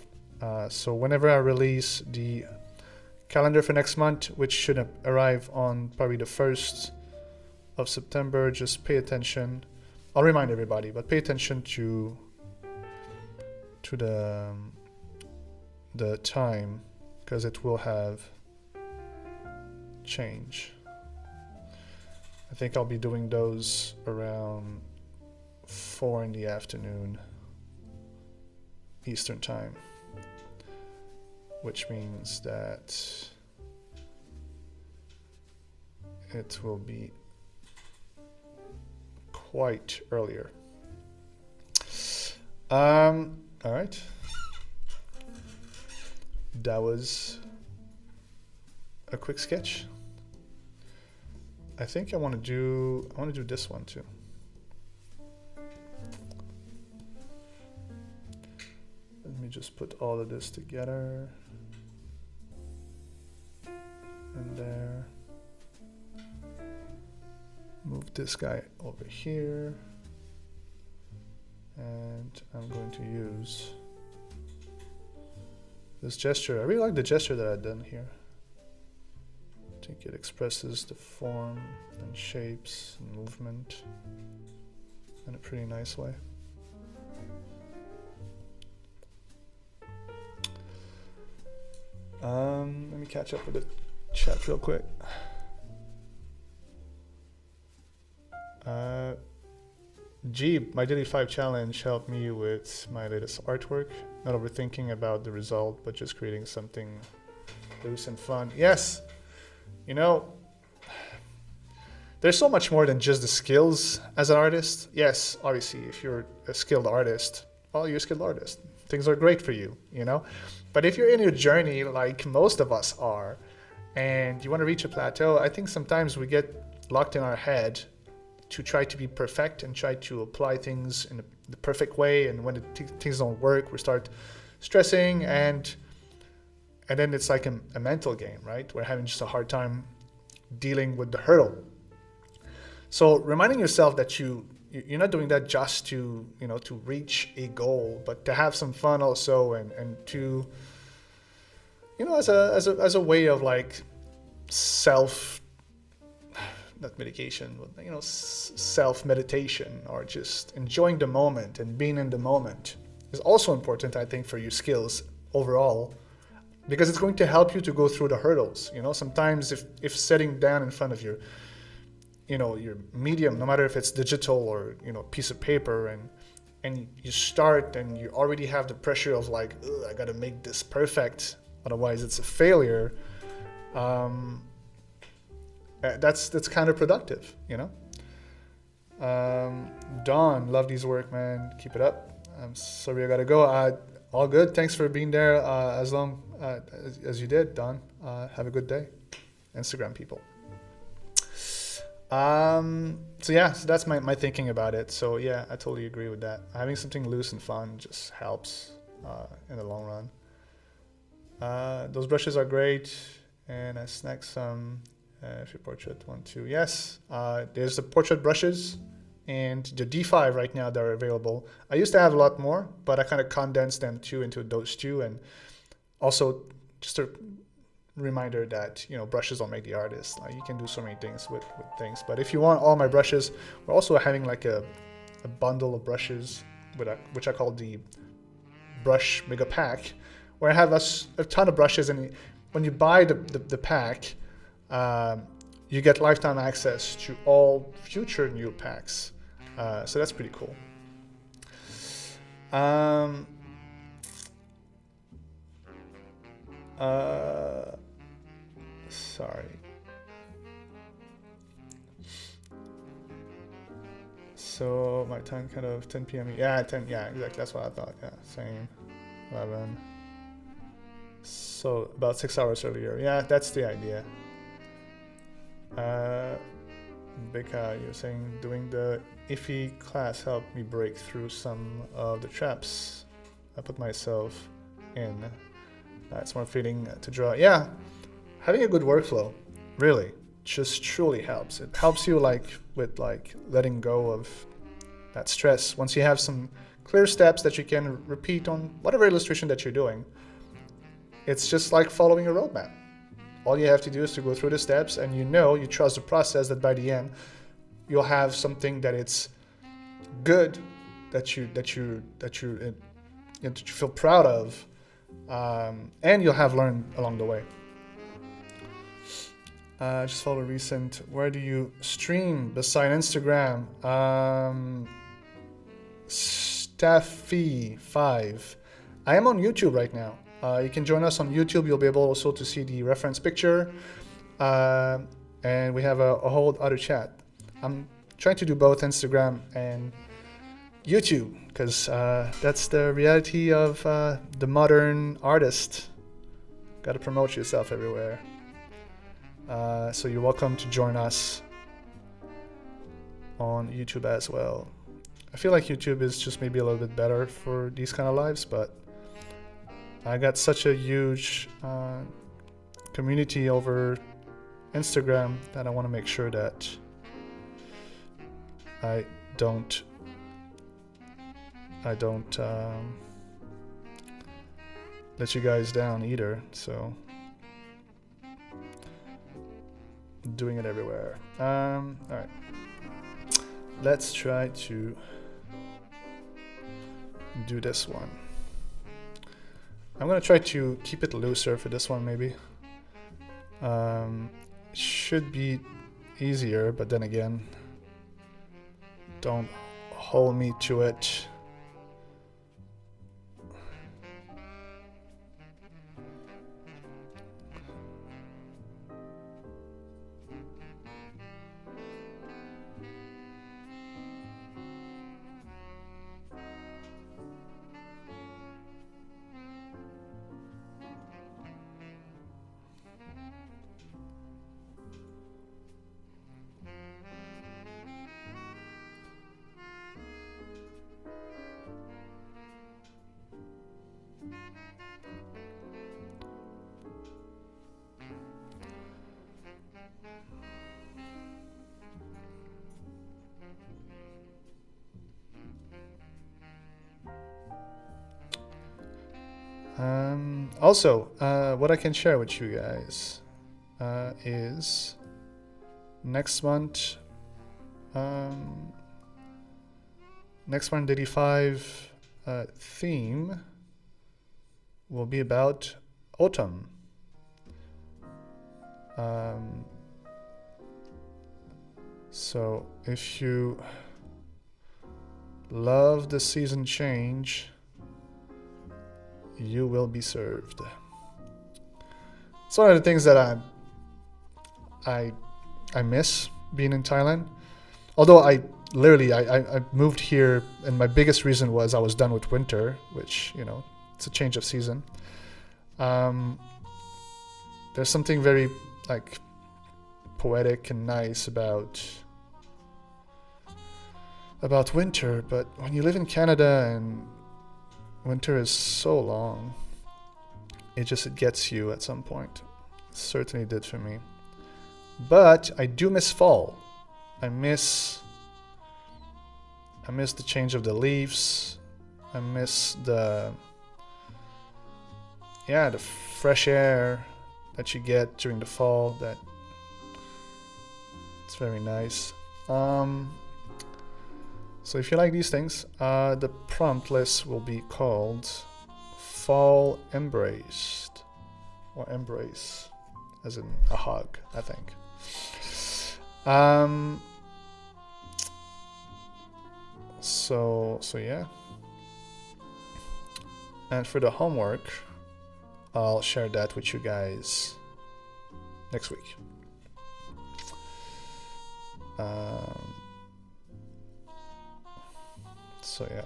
So whenever I release the calendar for next month, which should arrive on probably the 1st of September, just pay attention. I'll remind everybody, but pay attention to the time, because it will have change. I think I'll be doing those around 4 in the afternoon Eastern time, which means that it will be quite earlier. All right. That was a quick sketch. I think I want to do this one too. Let me just put all of this together. And there. Move this guy over here. And I'm going to use this gesture. I really like the gesture that I've done here. I think it expresses the form and shapes and movement in a pretty nice way. Let me catch up with the chat real quick. Jeeb, my Daily 5 challenge helped me with my latest artwork. Not overthinking about the result, but just creating something loose and fun. Yes! You know, there's so much more than just the skills as an artist. Yes, obviously, if you're a skilled artist, well, you're a skilled artist. Things are great for you, you know? But if you're in your journey, like most of us are, and you want to reach a plateau, I think sometimes we get locked in our head to try to be perfect and try to apply things in the perfect way. And when things don't work, we start stressing, and then it's like a mental game, right? We're having just a hard time dealing with the hurdle. So reminding yourself that you're not doing that just to, you know, to reach a goal, but to have some fun also, and to, you know, as a way of like not medication, but, you know, self-meditation, or just enjoying the moment and being in the moment is also important, I think, for your skills overall, because it's going to help you to go through the hurdles. You know, sometimes if sitting down in front of your, you know, your medium, no matter if it's digital or, you know, piece of paper, and you start and you already have the pressure of like, I gotta make this perfect, otherwise it's a failure. That's counterproductive, you know. Dawn, love these work, man. Keep it up. I'm sorry I gotta go. All good. Thanks for being there as long as you did, Don. Have a good day, Instagram people. So yeah, so that's my thinking about it. So yeah, I totally agree with that. Having something loose and fun just helps in the long run. Those brushes are great, and I snagged some. If your portrait want to, yes. There's the portrait brushes and the D5 right now that are available. I used to have a lot more, but I kind of condensed them into those two, and also just a reminder that brushes don't make the artist. Like, you can do so many things with things, but if you want all my brushes, we're also having like a bundle of brushes which I call the brush mega pack, where I have a ton of brushes, and when you buy the pack, you get lifetime access to all future new packs. So that's pretty cool. Sorry. So my time kind of 10 p.m. Yeah, 10. Yeah, exactly. That's what I thought. Yeah, same. 11. So about 6 hours earlier. Yeah, that's the idea. Becca, you're saying doing the iffy class helped me break through some of the traps I put myself in. It's more fitting to draw. Yeah, having a good workflow really just truly helps. It helps you with letting go of that stress. Once you have some clear steps that you can repeat on whatever illustration that you're doing, it's just like following a roadmap. All you have to do is to go through the steps, and you trust the process, that by the end you'll have something that it's good, that you feel proud of, and you'll have learned along the way. Just follow recent. Where do you stream beside Instagram? Staffy5. I am on YouTube right now. You can join us on YouTube. You'll be able also to see the reference picture, and we have a whole other chat. I'm trying to do both Instagram and YouTube, because that's the reality of the modern artist. Got to promote yourself everywhere. So you're welcome to join us on YouTube as well. I feel like YouTube is just maybe a little bit better for these kind of lives, but I got such a huge community over Instagram that I want to make sure that I don't let you guys down either. So doing it everywhere. All right, let's try to do this one. I'm gonna try to keep it looser for this one, maybe. Should be easier, but then again, don't hold me to it. Also, what I can share with you guys is next month, the 85 theme will be about autumn. So if you love the season change, you will be served. It's one of the things that I miss being in Thailand. Although I moved here, and my biggest reason was I was done with winter, which it's a change of season. There's something very like poetic and nice about winter, but when you live in Canada and winter is so long, it gets you at some point. It certainly did for me. But I do miss fall. I miss the change of the leaves. I miss the fresh air that you get during the fall. That it's very nice. So if you like these things, the prompt list will be called Fall Embraced, or Embrace, as in a hug, I think. So yeah. And for the homework, I'll share that with you guys next week. So yeah.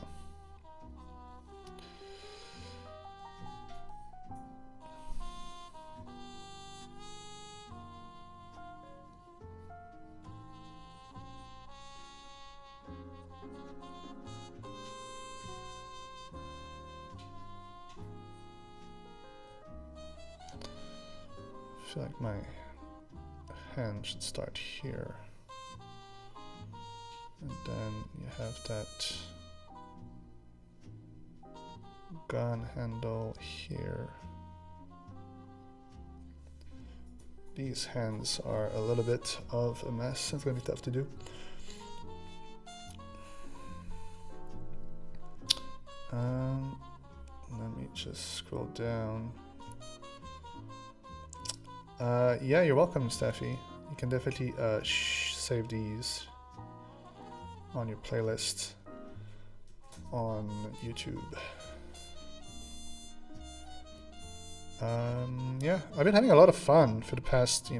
I feel like my hand should start here. And then you have that gun handle here. These hands are a little bit of a mess. It's gonna be tough to do. Let me just scroll down. Yeah, you're welcome, Steffi. You can definitely save these on your playlist on YouTube. Yeah, I've been having a lot of fun for the past,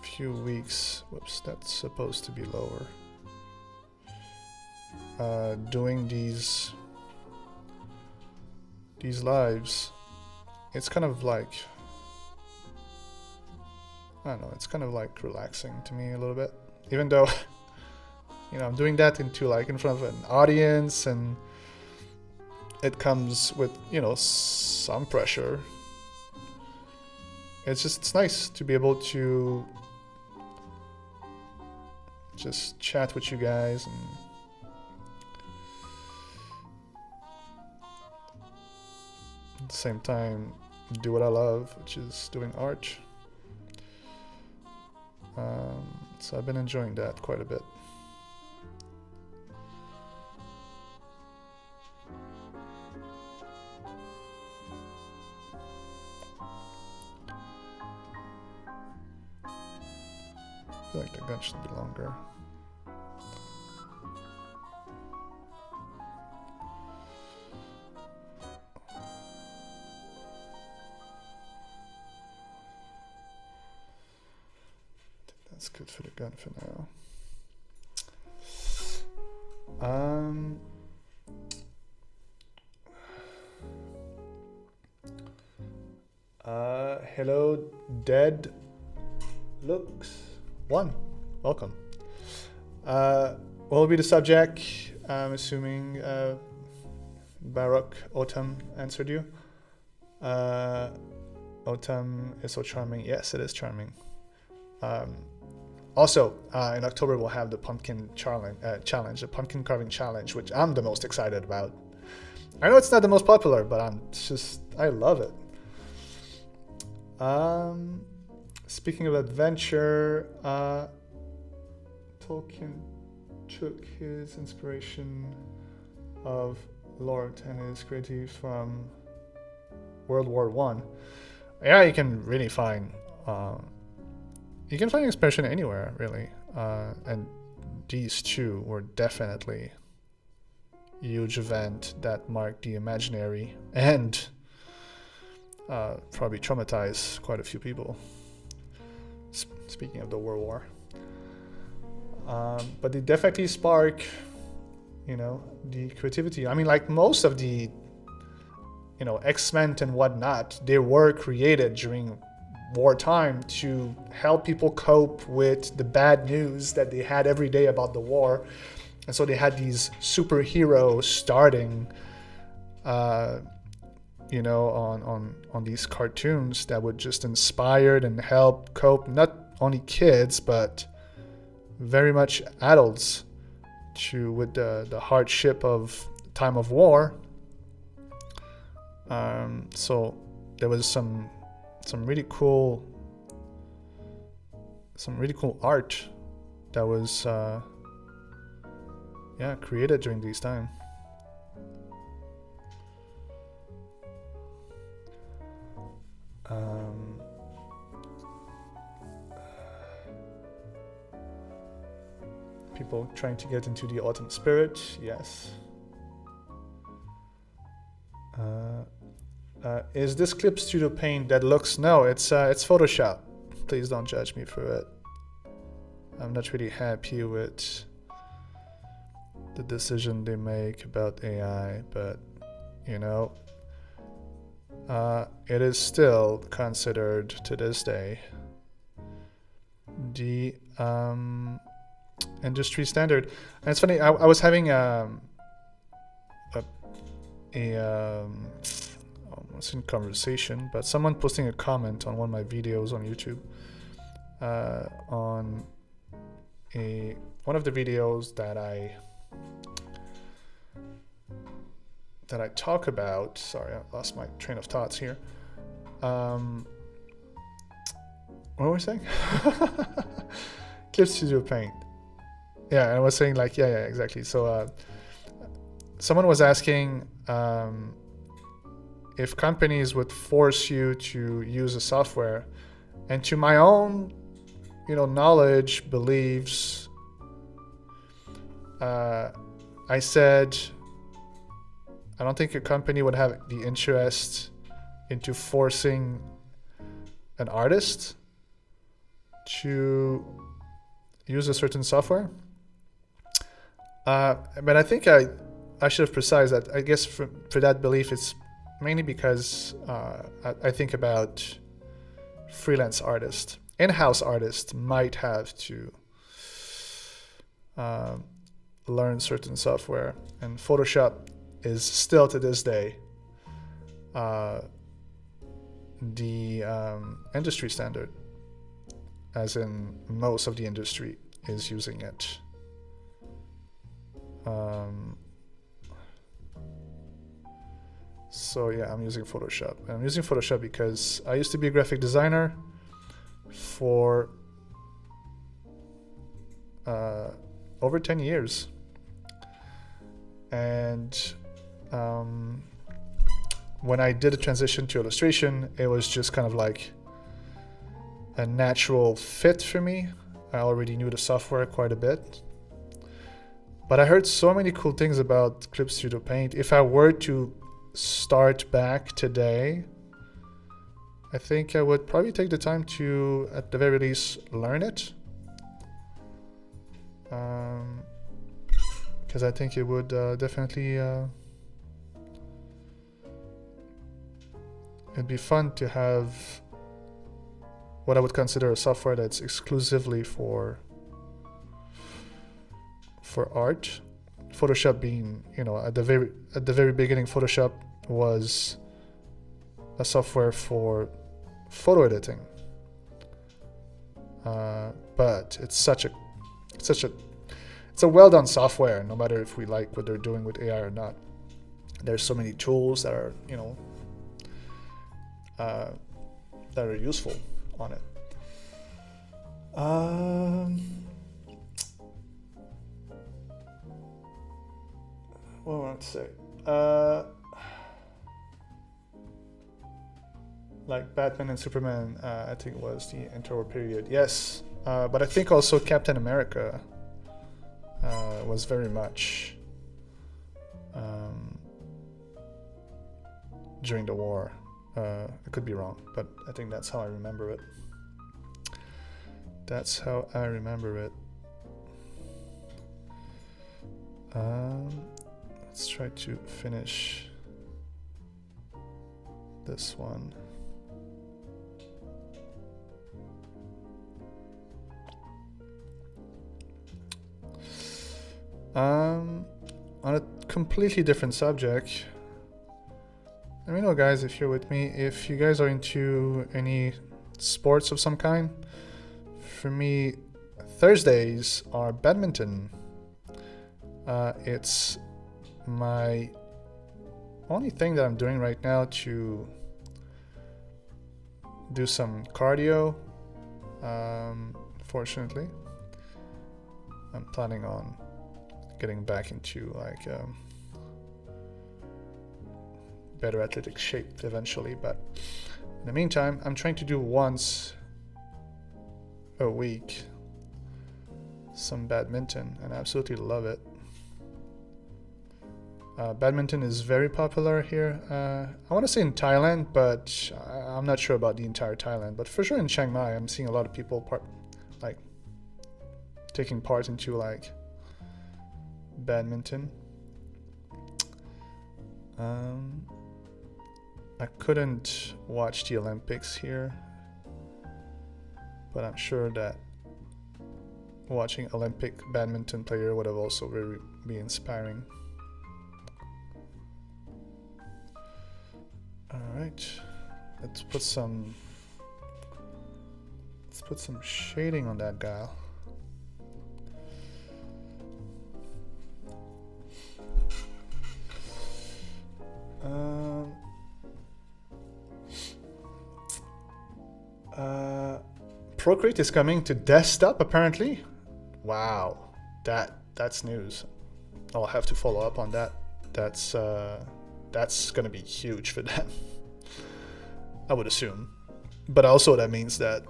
few weeks. Whoops, that's supposed to be lower. Doing these lives. It's kind of like, I don't know, it's kind of like relaxing to me a little bit. Even though, I'm doing that in front of an audience, and it comes with, some pressure. It's nice to be able to just chat with you guys and at the same time do what I love, which is doing art. So I've been enjoying that quite a bit. I feel like the gun should be longer. That's good for the gun for now. Hello, Dead Looks One. Welcome. What will be the subject? I'm assuming Baroque Autumn answered you. Autumn is so charming. Yes, it is charming. Also, in October, we'll have the pumpkin challenge, the pumpkin carving challenge, which I'm the most excited about. I know it's not the most popular, but I love it. Speaking of adventure, Tolkien took his inspiration of Lord and his creative from World War I. Yeah, you can really find inspiration anywhere, really. And these two were definitely a huge event that marked the imaginary and probably traumatized quite a few people. Speaking of the World War. But they definitely spark you know, the creativity. I mean, like most of the, you know, X-Men and whatnot, they were created during wartime to help people cope with the bad news that they had every day about the war. And so they had these superheroes starting, you know, on these cartoons that would just inspire and help cope not only kids but very much adults with the hardship of time of war. So there was some really cool art that was created during these time. People trying to get into the autumn spirit, yes. Is this Clip Studio Paint that looks? No, it's Photoshop. Please don't judge me for it. I'm not really happy with the decision they make about AI, but you know, it is still considered to this day the industry standard. And it's funny, I was having almost in conversation, but someone posting a comment on one of my videos on YouTube on one of the videos that I talk about. Sorry, I lost my train of thoughts here. What were we saying? Clip Studio Paint. Yeah, I was saying like, yeah, exactly. So someone was asking if companies would force you to use a software, and to my own, you know, knowledge, beliefs, I said, I don't think a company would have the interest into forcing an artist to use a certain software. But I think I should have precised that. I guess for that belief, it's mainly because I think about freelance artists. In-house artists might have to learn certain software, and Photoshop is still to this day the industry standard, as in most of the industry is using it. So yeah, I'm using Photoshop. And I'm using Photoshop because I used to be a graphic designer for over 10 years. And when I did a transition to illustration, it was just kind of like a natural fit for me. I already knew the software quite a bit. But I heard so many cool things about Clip Studio Paint. If I were to start back today, I think I would probably take the time to, at the very least, learn it. Because I think it would definitely it'd be fun to have what I would consider a software that's exclusively for art. Photoshop being, you know, at the very beginning, Photoshop was a software for photo editing. But it's a well done software, no matter if we like what they're doing with AI or not. There's so many tools that are, you know, that are useful on it. What do I want to say? Like Batman and Superman, I think was the interwar period. Yes, but I think also Captain America was very much during the war. I could be wrong, but I think that's how I remember it. That's how I remember it. Let's try to finish this one. On a completely different subject, let me know, guys, if you're with me, if you guys are into any sports of some kind. For me, Thursdays are badminton. It's my only thing that I'm doing right now to do some cardio. Fortunately, I'm planning on getting back into like better athletic shape eventually, but in the meantime, I'm trying to do once a week some badminton, and I absolutely love it. Badminton is very popular here. I want to say in Thailand, but I'm not sure about the entire Thailand. But for sure in Chiang Mai, I'm seeing a lot of people taking part into like badminton. I couldn't watch the Olympics here, but I'm sure that watching Olympic badminton player would have also really be inspiring. All right, let's put some shading on that guy. Procreate is coming to desktop apparently. Wow, that's news. I'll have to follow up on that. That's gonna be huge for them, I would assume. But also that means that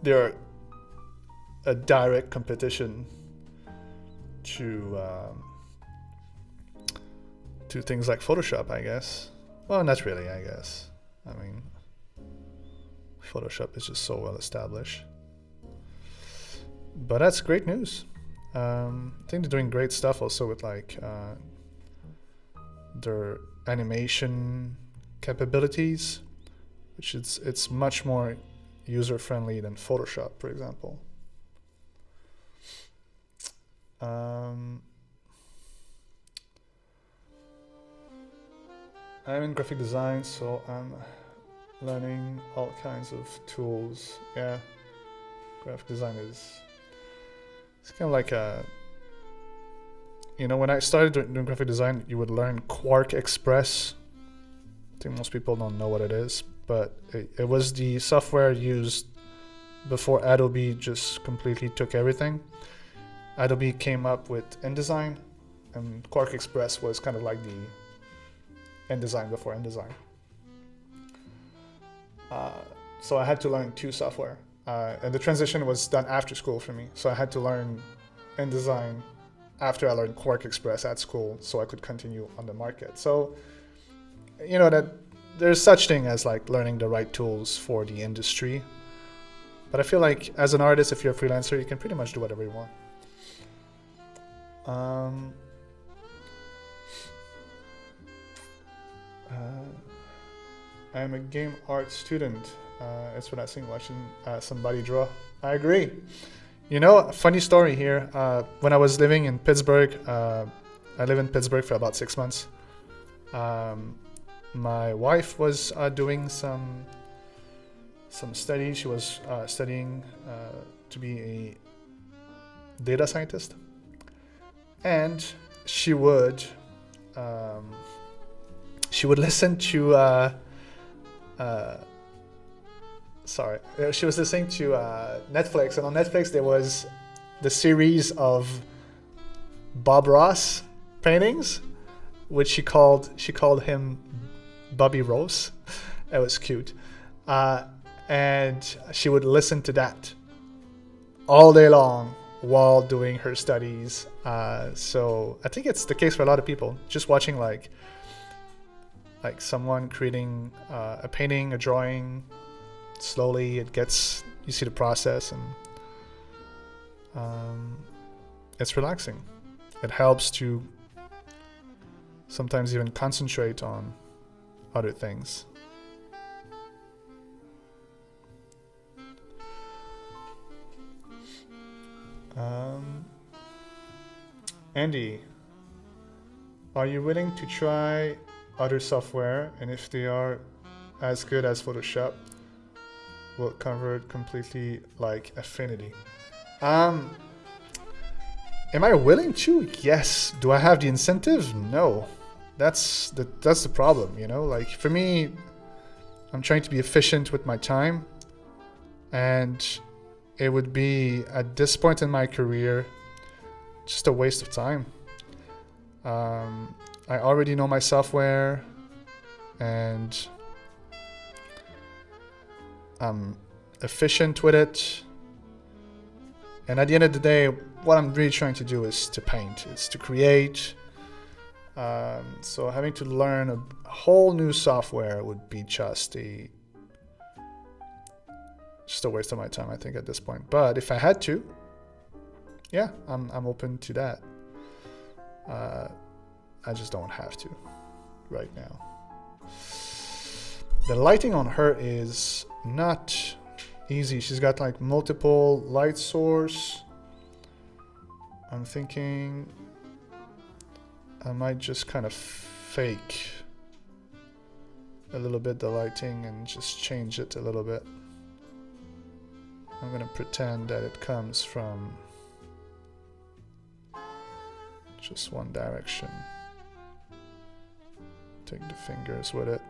they're a direct competition to things like Photoshop, I guess. Well, not really, I guess. I mean, Photoshop is just so well established. But that's great news. I think they're doing great stuff also with like their animation capabilities, which it's much more user friendly than Photoshop, for example. I'm in graphic design, so I'm learning all kinds of tools. Yeah, graphic design it's kind of like a, you know, when I started doing graphic design, you would learn Quark Express. I think most people don't know what it is, but it was the software used before Adobe just completely took everything. Adobe came up with InDesign, and Quark Express was kind of like the InDesign before InDesign. So I had to learn two software, and the transition was done after school for me. So I had to learn InDesign after I learned Quark Express at school, so I could continue on the market. So, you know, that there's such thing as like learning the right tools for the industry. But I feel like as an artist, if you're a freelancer, you can pretty much do whatever you want. I'm a game art student. It's what I think watching somebody draw. I agree. You know, funny story here. When I was living in Pittsburgh, I lived in Pittsburgh for about 6 months. My wife was doing some studies. She was studying to be a data scientist, and she would listen to she was listening to Netflix, and on Netflix there was the series of Bob Ross paintings, which she called him Bobby Rose. It was cute, and she would listen to that all day long while doing her studies. So I think it's the case for a lot of people. Just watching like someone creating a painting, a drawing, slowly you see the process, and it's relaxing. It helps to sometimes even concentrate on other things. Andy, are you willing to try other software, and if they are as good as Photoshop, will convert completely like Affinity? Am I willing to? Yes. Do I have the incentive? No. That's the problem, you know? Like, for me, I'm trying to be efficient with my time, and it would be, at this point in my career, just a waste of time. I already know my software, and I'm efficient with it. And at the end of the day, what I'm really trying to do is to paint. It's to create. So having to learn a whole new software would be just a waste of my time, I think, at this point. But if I had to, yeah, I'm open to that. I just don't have to right now. The lighting on her is not easy. She's got like multiple light source. I'm thinking I might just kind of fake a little bit the lighting and just change it a little bit. I'm gonna pretend that it comes from just one direction. Take the fingers with it.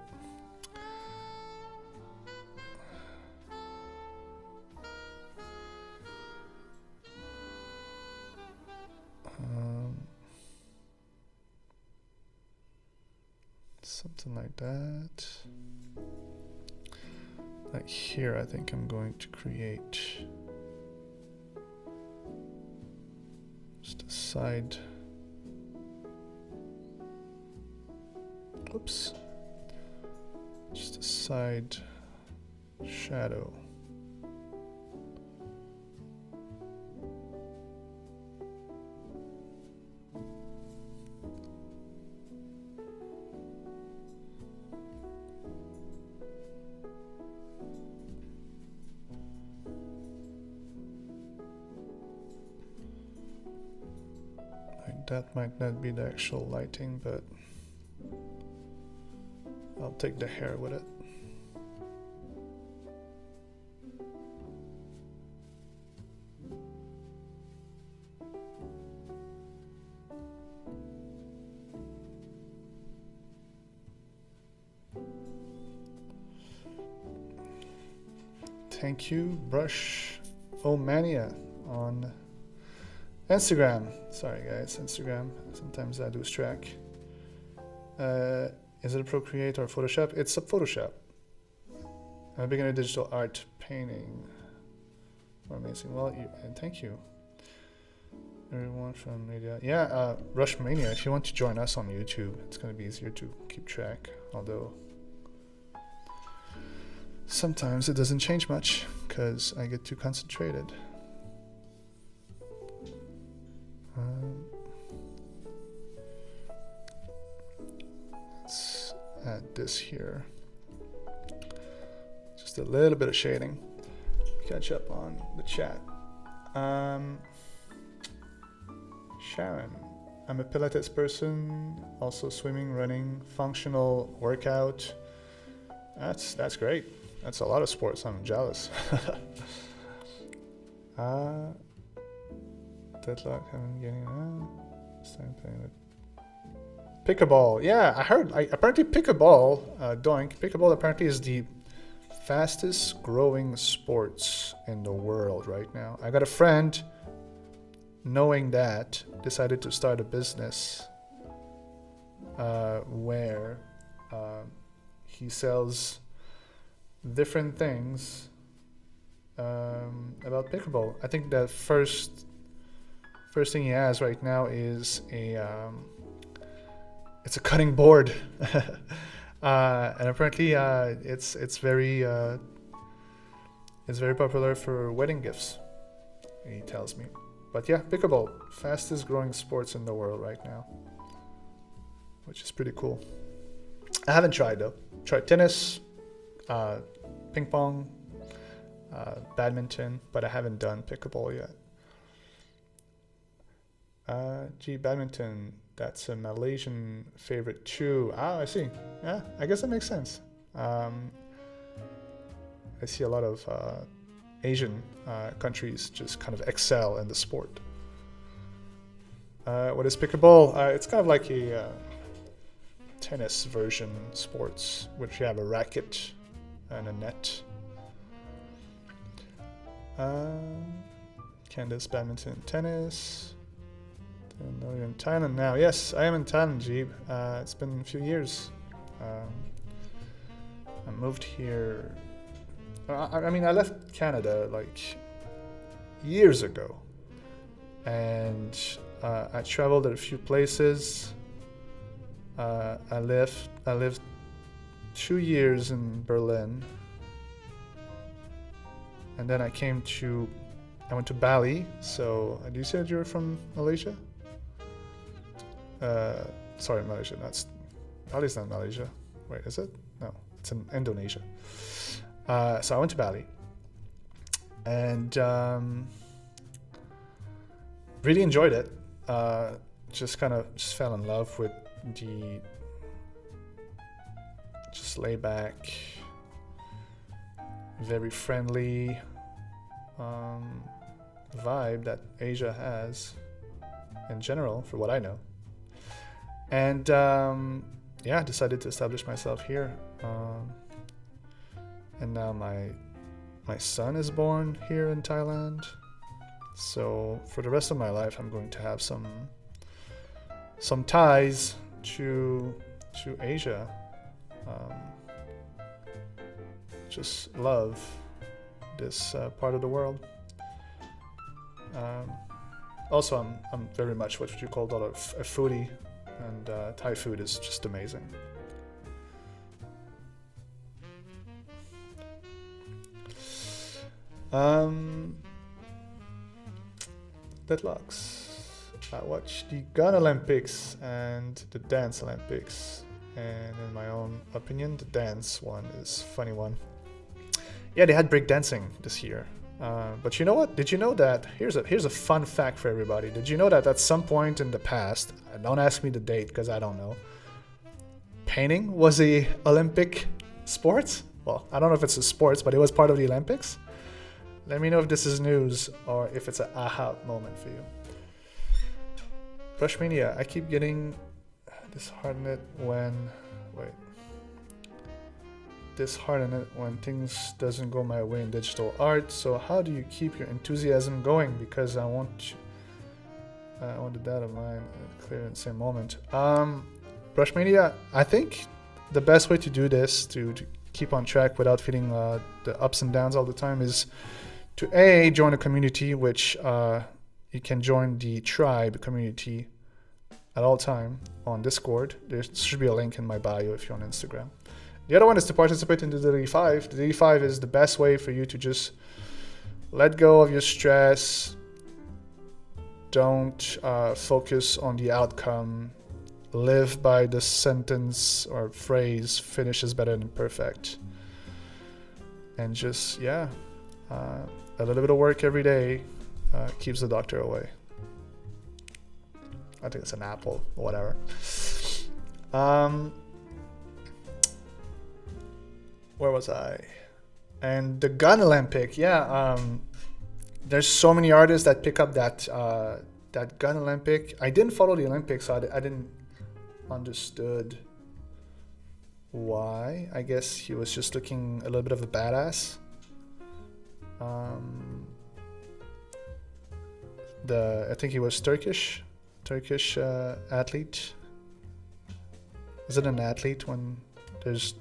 Something like that. Like here, I think I'm going to create just a side. Oops. Just a side shadow. That might not be the actual lighting, but I'll take the hair with it. Thank you, Brush Omania on Instagram. Sorry guys, Instagram. Sometimes I lose track. Is it a Procreate or Photoshop? It's a Photoshop. I'm a beginner digital art painting. Amazing. Well, thank you. Everyone from media. Yeah, Rush Mania, if you want to join us on YouTube, it's going to be easier to keep track. Although sometimes it doesn't change much because I get too concentrated. Let's add this here. Just a little bit of shading. Catch up on the chat. Sharon, I'm a Pilates person, also swimming, running, functional workout. That's great. That's a lot of sports. I'm jealous. Deadlock, I'm getting starting playing with pickleball. Yeah, I heard. Apparently, pickleball, Doink. Pickleball apparently is the fastest growing sports in the world right now. I got a friend, knowing that, decided to start a business where he sells different things about pickleball. I think the first thing he has right now is it's a cutting board, and apparently it's very popular for wedding gifts, he tells me. But yeah, pickleball, fastest growing sports in the world right now. which is pretty cool. I haven't tried though. Tried tennis, ping pong, badminton, but I haven't done pickleball yet. Gee, badminton, that's a Malaysian favorite too. Ah, I see. Yeah, I guess that makes sense. I see a lot of Asian countries just kind of excel in the sport. What is pickleball? It's kind of like a tennis version sports, which you have a racket and a net. Candace, badminton, tennis. No, you're in Thailand now. Yes, I am in Thailand, Jeeb. It's been a few years. I moved here. I mean, I left Canada like years ago, and I traveled at a few places. I lived 2 years in Berlin, and then I went to Bali. So, do you say that you're from Malaysia? Sorry, Malaysia. Bali's not Malaysia. Wait, is it? No, it's in Indonesia. So I went to Bali, and really enjoyed it. Just fell in love with the just laid back, very friendly vibe that Asia has in general, for what I know. And yeah, I decided to establish myself here. And now my son is born here in Thailand. So for the rest of my life, I'm going to have some ties to Asia. Just love this part of the world. Also, I'm very much what you call a foodie, and Thai food is just amazing. Deadlocks. I watched the Gun Olympics and the Dance Olympics, and in my own opinion, the dance one is a funny one. Yeah, they had breakdancing this year. But you know what? Did you know that? Here's a fun fact for everybody. Did you know that at some point in the past, don't ask me the date because I don't know, painting was a Olympic sport? Well, I don't know if it's a sports, but it was part of the Olympics. Let me know if this is news or if it's an aha moment for you. Brushmania, I keep getting disheartened when things doesn't go my way in digital art. So how do you keep your enthusiasm going? Because I want the data mine clear in the same moment. Brushmania, I think the best way to do this, to keep on track without feeling the ups and downs all the time, is to join a community, which you can join the tribe community at all time on Discord. There should be a link in my bio if you're on Instagram. The other one is to participate in the Daily 5. The Daily 5 is the best way for you to just let go of your stress. Don't focus on the outcome. Live by the sentence or phrase, finish is better than perfect. And just, a little bit of work every day keeps the doctor away. I think it's an apple or whatever. Where was I? And the Gun Olympic, there's so many artists that pick up that Gun Olympic. I didn't follow the Olympics, so I didn't understood why. I guess he was just looking a little bit of a badass. I think he was Turkish athlete. Is it an athlete when there's...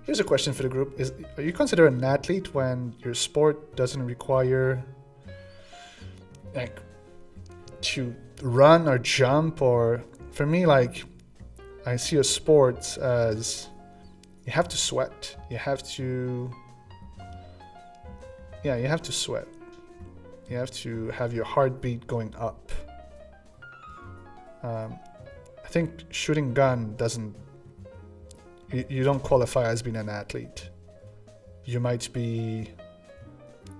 Here's a question for the group. Are you considered an athlete when your sport doesn't require to run or jump? Or for me, I see a sport as you have to sweat. You have to sweat. You have to have your heartbeat going up. I think shooting gun doesn't... You don't qualify as being an athlete. You might be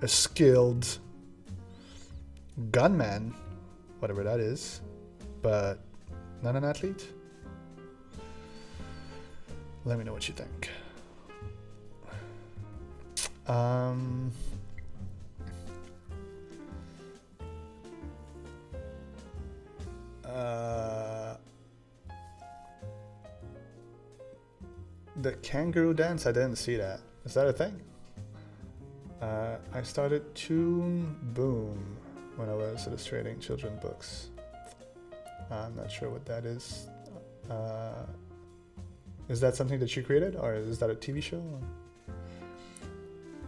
a skilled gunman, whatever that is, but not an athlete. Let me know what you think. The kangaroo dance, I didn't see that. Is that a thing? I started Toon Boom when I was illustrating children's books. I'm not sure what that is. Is that something that you created, or is that a TV show?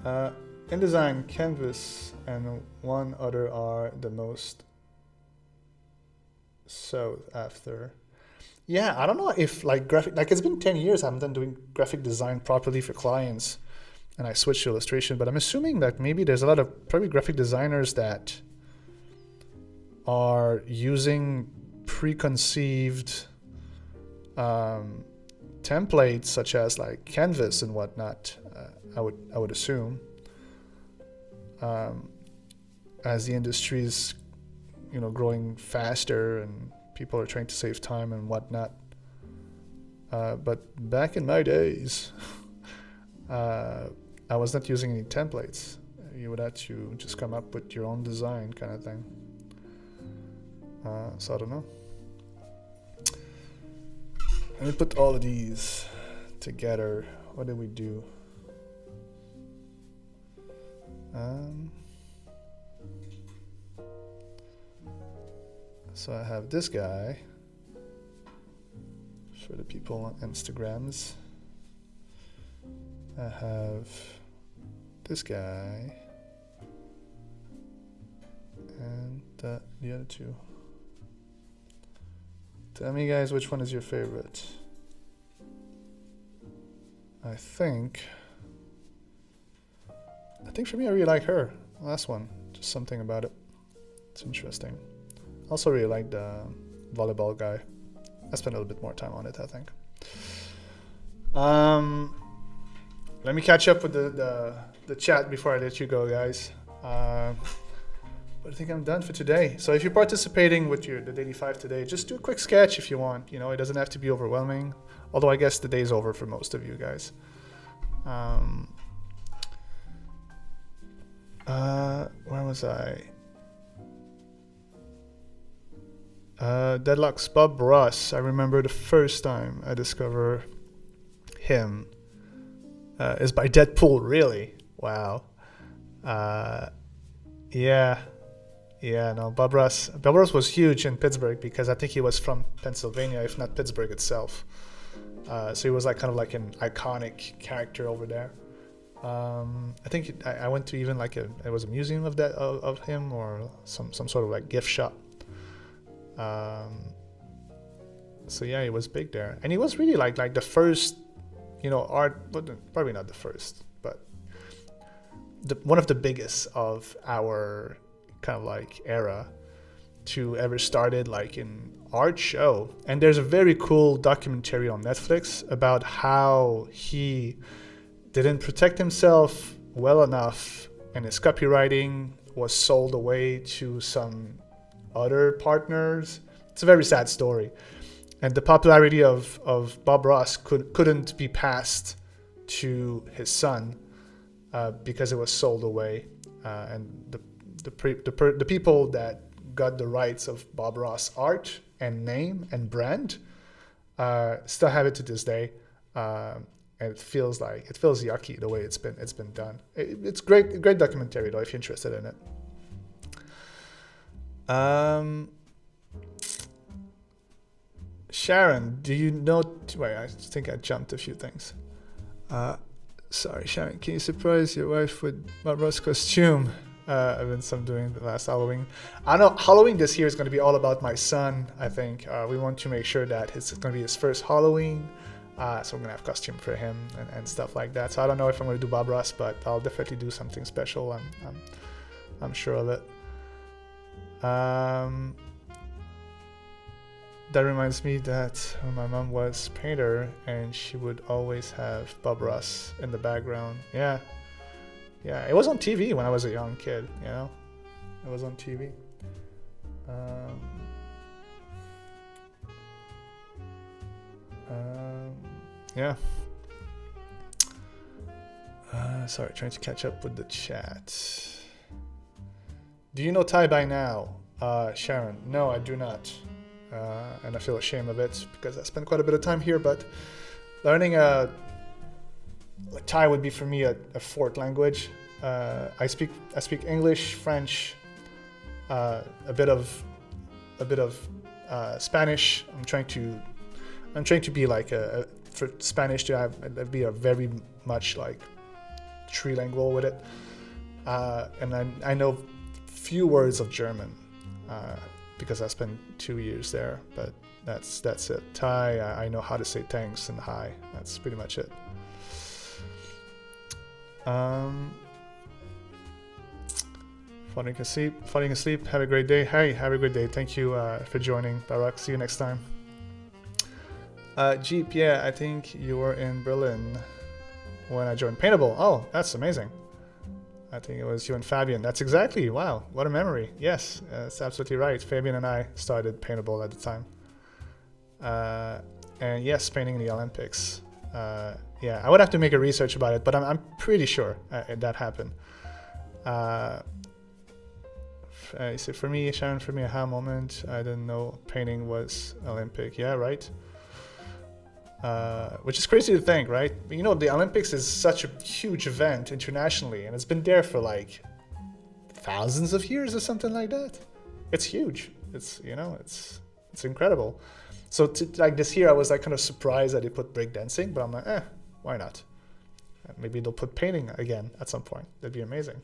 InDesign, Canvas, and one other are the most sought after. Yeah, I don't know if like it's been 10 years I haven't done doing graphic design properly for clients, and I switched to illustration, but I'm assuming that maybe there's a lot of probably graphic designers that are using preconceived templates such as like Canvas and whatnot. I would assume, as the industry is, growing faster and people are trying to save time and whatnot. But back in my days, I was not using any templates. You would have to just come up with your own design kind of thing. So I don't know. Let me put all of these together. What did we do? So I have this guy for the people on Instagrams. I have this guy and the other two. Tell me, guys, which one is your favorite? I think for me, I really like her. Last one, just something about it. It's interesting. Also really like the volleyball guy. I spent a little bit more time on it, I think. Let me catch up with the chat before I let you go, guys. But I think I'm done for today. So if you're participating with the Daily 5 today, just do a quick sketch if you want. It doesn't have to be overwhelming. Although I guess the day's over for most of you guys. Where was I? Deadlock's Bob Ross. I remember the first time I discovered him is by Deadpool. Really? Wow. No, Bob Ross was huge in Pittsburgh because I think he was from Pennsylvania, if not Pittsburgh itself. So he was like kind of like an iconic character over there. I think I went to even like it was a museum of him or some sort of like gift shop. So yeah, he was big there, and he was really like the first, art. Probably not the first, but one of the biggest of our kind of like era to ever started like an art show. And there's a very cool documentary on Netflix about how he didn't protect himself well enough, and his copywriting was sold away to some other partners. It's a very sad story, and the popularity of Bob Ross couldn't be passed to his son because it was sold away, and the people that got the rights of Bob Ross art and name and brand still have it to this day, and it feels yucky the way it's been done. It's great documentary though if you're interested in it. Sharon, do you know? Wait, I think I jumped a few things. Sorry, Sharon, can you surprise your wife with Bob Ross costume? I've been doing the last Halloween. I know Halloween this year is going to be all about my son. I think we want to make sure that it's going to be his first Halloween, so we're going to have costume for him and stuff like that. So I don't know if I'm going to do Bob Ross, but I'll definitely do something special. I'm sure of it. That reminds me that my mom was painter and she would always have Bob Ross in the background. Yeah. Yeah, it was on TV when I was a young kid, you know? It was on TV. Yeah. Sorry, trying to catch up with the chat. Do you know Thai by now? Sharon, no, I do not. And I feel ashamed of it because I spent quite a bit of time here, but learning Thai would be for me a fourth language. I speak English, French, a bit of Spanish. I'm trying to be like for Spanish to be a very much like trilingual with it. And I know few words of German because I spent 2 years there, but that's it. Thai, I know how to say thanks and hi. That's pretty much it. Falling asleep. Have a great day. Hey, have a great day. Thank you for joining, Barak. See you next time. Jeep, yeah, I think you were in Berlin when I joined Paintable. Oh, that's amazing. I think it was you and Fabian. That's exactly, wow, what a memory. Yes, that's absolutely right. Fabian and I started Paintable at the time. And yes, painting in the Olympics. Yeah, I would have to make a research about it, but I'm pretty sure that happened. So for me, Sharon, for me, aha moment, I didn't know painting was Olympic. Yeah, right. Which is crazy to think, right? You know, the Olympics is such a huge event internationally, and it's been there for like thousands of years or something like that. It's huge. It's, you know, it's incredible. So like this year, I was like kind of surprised that they put breakdancing, but I'm like, why not? Maybe they'll put painting again at some point. That'd be amazing.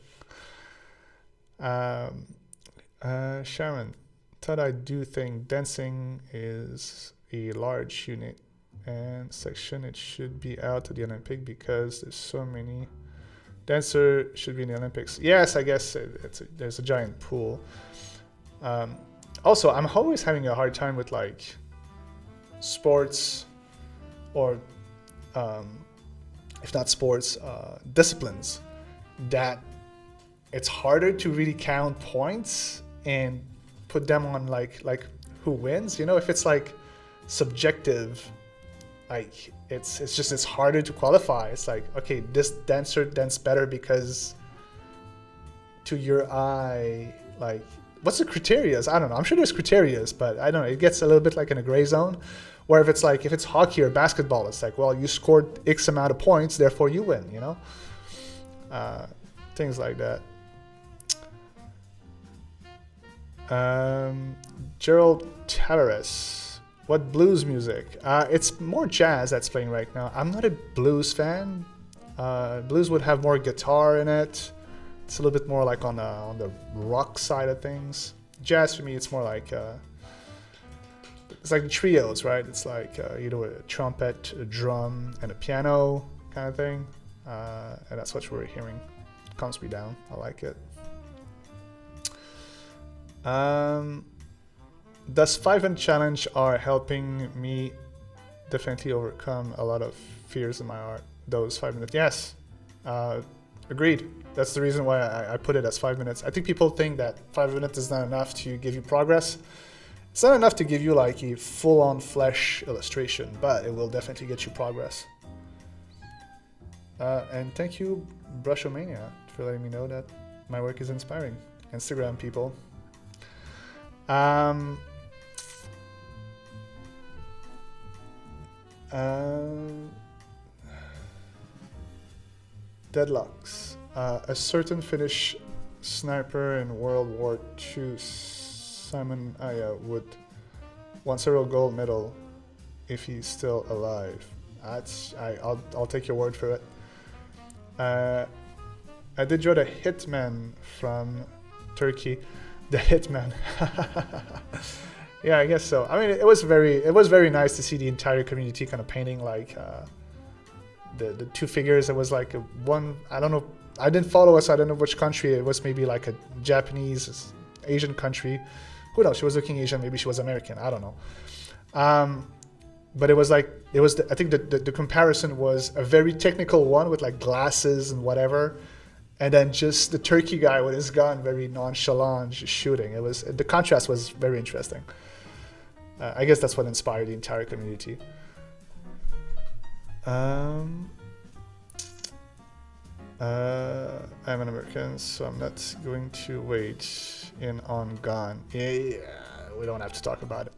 Sharon, thought I do think dancing is a large unit and section. It should be out of the Olympic because there's so many dancer should be in the Olympics. Yes, I guess there's a giant pool. Also, I'm always having a hard time with like sports or if not sports, disciplines that it's harder to really count points and put them on like who wins. You know, if it's like subjective, like it's harder to qualify. It's like, okay, this dancer danced better because to your eye, like what's the criterias? I don't know. I'm sure there's criterias, but I don't know. It gets a little bit like in a gray zone. Where if it's hockey or basketball, it's like, well, you scored X amount of points, therefore you win, you know? Things like that. Gerald Tavares, what blues music? It's more jazz that's playing right now. I'm not a blues fan. Blues would have more guitar in it. It's a little bit more like on the rock side of things. Jazz for me, it's more like it's like trios, right? It's like you know, a trumpet, a drum, and a piano kind of thing, and that's what we're hearing. Calms me down. I like it. Does 5-minute challenge are helping me definitely overcome a lot of fears in my art. Those 5 minutes, yes, agreed. That's the reason why I put it as 5 minutes. I think people think that 5 minutes is not enough to give you progress. It's not enough to give you like a full-on flesh illustration, but it will definitely get you progress. And thank you, Brushomania, for letting me know that my work is inspiring. Instagram people. Deadlocks. A certain Finnish sniper in World War II, Simon Aya, would want several gold medal if he's still alive. I'll take your word for it. I did draw the Hitman from Turkey. The Hitman. Yeah, I guess so. I mean, it was very nice to see the entire community kind of painting like the two figures. It was like one. I don't know. I didn't follow it, so I don't know which country it was. Maybe like a Japanese, Asian country. Who knows? She was looking Asian. Maybe she was American. I don't know. But it was like, I think the comparison was a very technical one with like glasses and whatever. And then just the turkey guy with his gun, very nonchalant, just shooting. The contrast was very interesting. I guess that's what inspired the entire community. I'm an American, so I'm not going to wait in on Gone. Yeah, we don't have to talk about it.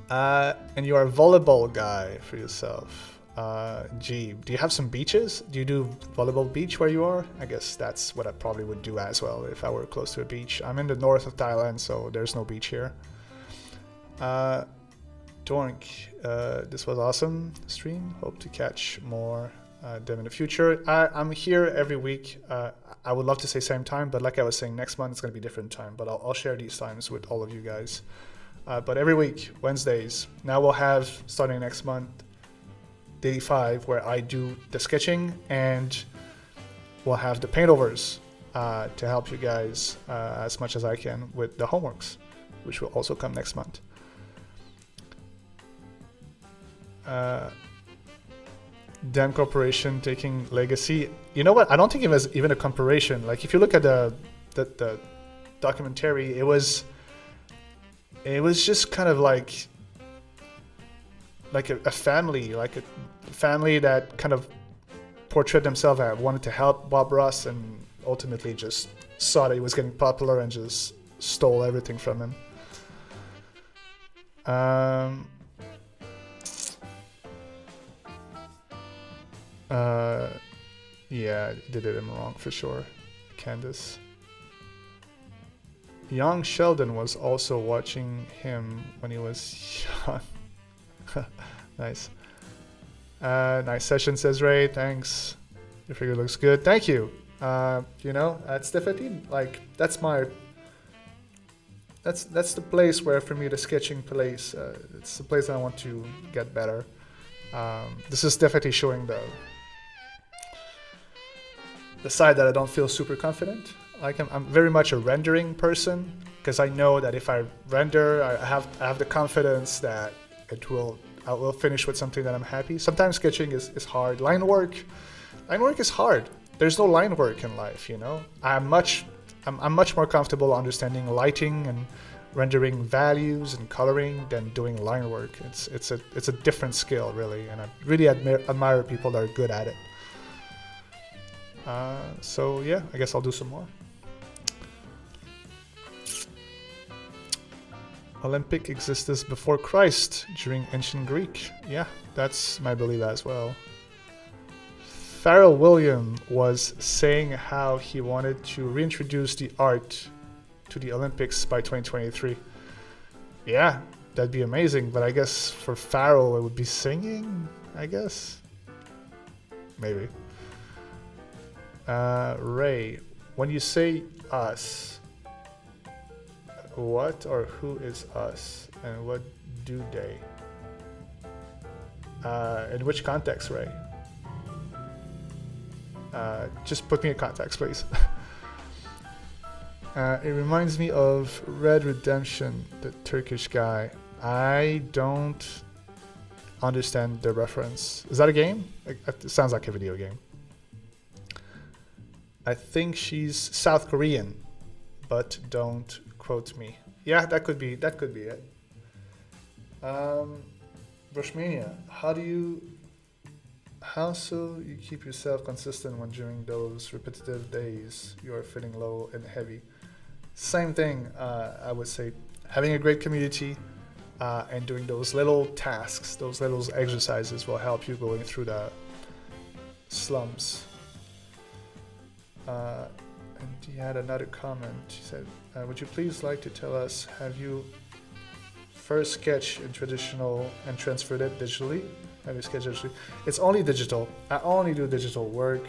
And you are a volleyball guy for yourself. Gee, do you have some beaches? Do you do volleyball beach where you are? I guess that's what I probably would do as well if I were close to a beach. I'm in the north of Thailand, so there's no beach here. Dork, this was awesome stream. Hope to catch more them in the future. I'm here every week. I would love to say same time, but like I was saying, next month it's going to be different time. But I'll share these times with all of you guys. But every week, Wednesdays. Now we'll have, starting next month, Day 5, where I do the sketching, and we'll have the paintovers to help you guys as much as I can with the homeworks, which will also come next month. Damn corporation taking legacy. You know what? I don't think it was even a corporation. Like if you look at the documentary, it was just kind of like a family, like a family that kind of portrayed themselves as wanted to help Bob Ross, and ultimately just saw that he was getting popular and just stole everything from him. Yeah, did it wrong for sure. Candace. Young Sheldon was also watching him when he was young. Nice. Nice session, says Ray. Thanks. Your figure looks good. Thank you. You know, at definitely like that's the place where for me the sketching place. It's the place I want to get better. This is definitely showing the side that I don't feel super confident. Like I'm very much a rendering person, because I know that if I render, I have the confidence that I will finish with something that I'm happy. Sometimes sketching is hard. Line work is hard. There's no line work in life, you know. I'm much more comfortable understanding lighting and rendering values and coloring than doing line work. It's a different skill, really, and I really admire people that are good at it. So yeah, I guess I'll do some more. Olympic existed before Christ, during ancient Greek. Yeah, that's my belief as well. Pharrell William was saying how he wanted to reintroduce the art to the Olympics by 2023. Yeah, that'd be amazing, but I guess for Pharrell it would be singing, I guess. Maybe. Ray, when you say us, what or who is us, and what do they? In which context, Ray? Just put me in context, please. It reminds me of Red Redemption, the Turkish guy. I don't understand the reference. Is that a game? It sounds like a video game. I think she's South Korean, but don't quote me. Yeah, that could be it. Brushmania, how so you keep yourself consistent when during those repetitive days you are feeling low and heavy? Same thing, I would say, having a great community and doing those little tasks, those little exercises will help you going through the slumps. And he had another comment. He said, would you please like to tell us, have you first sketched in traditional and transferred it digitally? Have you sketched digitally? It's only digital. I only do digital work.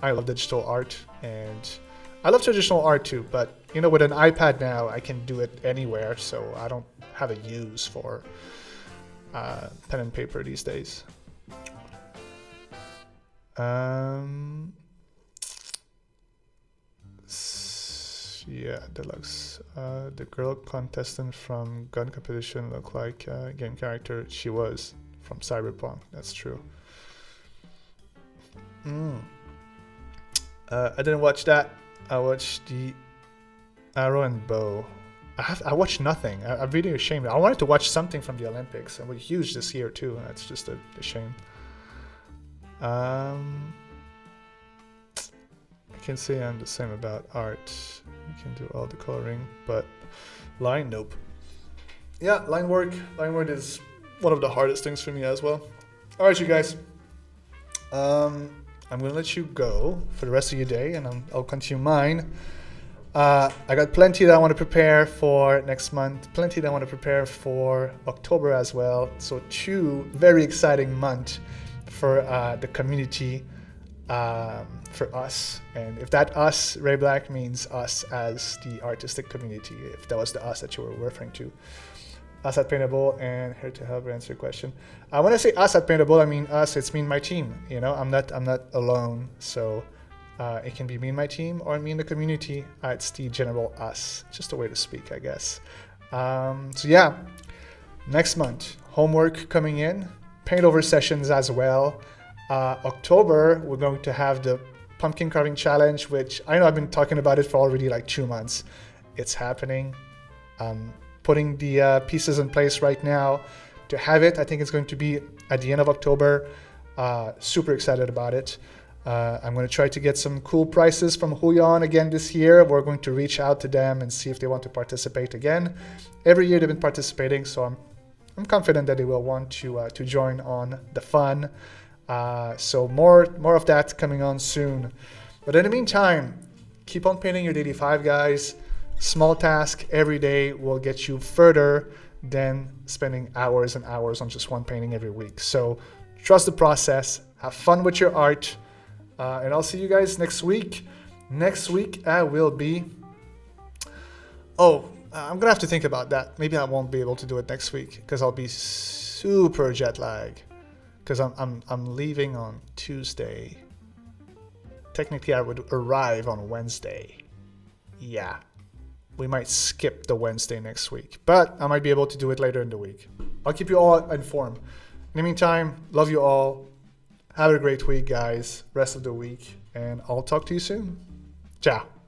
I love digital art, and I love traditional art too, but you know, with an iPad now, I can do it anywhere, so I don't have a use for pen and paper these days. Yeah, deluxe. The girl contestant from Gun Competition looked like a game character. She was from Cyberpunk. That's true. I didn't watch that. I watched the Arrow and Bow. I watched nothing. I'm really ashamed. I wanted to watch something from the Olympics, and we're huge this year too. That's just a shame. I can say I'm the same about art. I can do all the coloring, but line, nope. Yeah, line work is one of the hardest things for me as well. All right, you guys. I'm gonna let you go for the rest of your day, and I'll continue mine. I got plenty that I want to prepare for next month, plenty that I want to prepare for October as well. So 2 very exciting months for the community, for us. And if that us, Ray Black, means us as the artistic community, if that was the us that you were referring to. Us at Paintable, and here to help answer your question. When I say us at Paintable, I mean us, it's me and my team. You know, I'm not alone. So it can be me and my team, or me and the community. It's the general us, just a way to speak, I guess. So yeah, next month, homework coming in, paint over sessions as well. October, we're going to have the pumpkin carving challenge, which I know I've been talking about it for already like 2 months. It's happening. Putting the pieces in place right now to have it. I think it's going to be at the end of October. Super excited about it. I'm going to try to get some cool prices from Huion again this year. We're going to reach out to them and see if they want to participate again. Every year they've been participating, so I'm confident that they will want to join on the fun. So more of that coming on soon. But in the meantime, keep on painting your daily 5, guys. Small task every day will get you further than spending hours and hours on just one painting every week. So trust the process, have fun with your art, and I'll see you guys next week. Next week I will be... I'm gonna have to think about that. Maybe I won't be able to do it next week because I'll be super jet lagged. Because I'm leaving on Tuesday. Technically I would arrive on Wednesday. Yeah. We might skip the Wednesday next week, but I might be able to do it later in the week. I'll keep you all informed. In the meantime, love you all. Have a great week, guys. Rest of the week, and I'll talk to you soon. Ciao.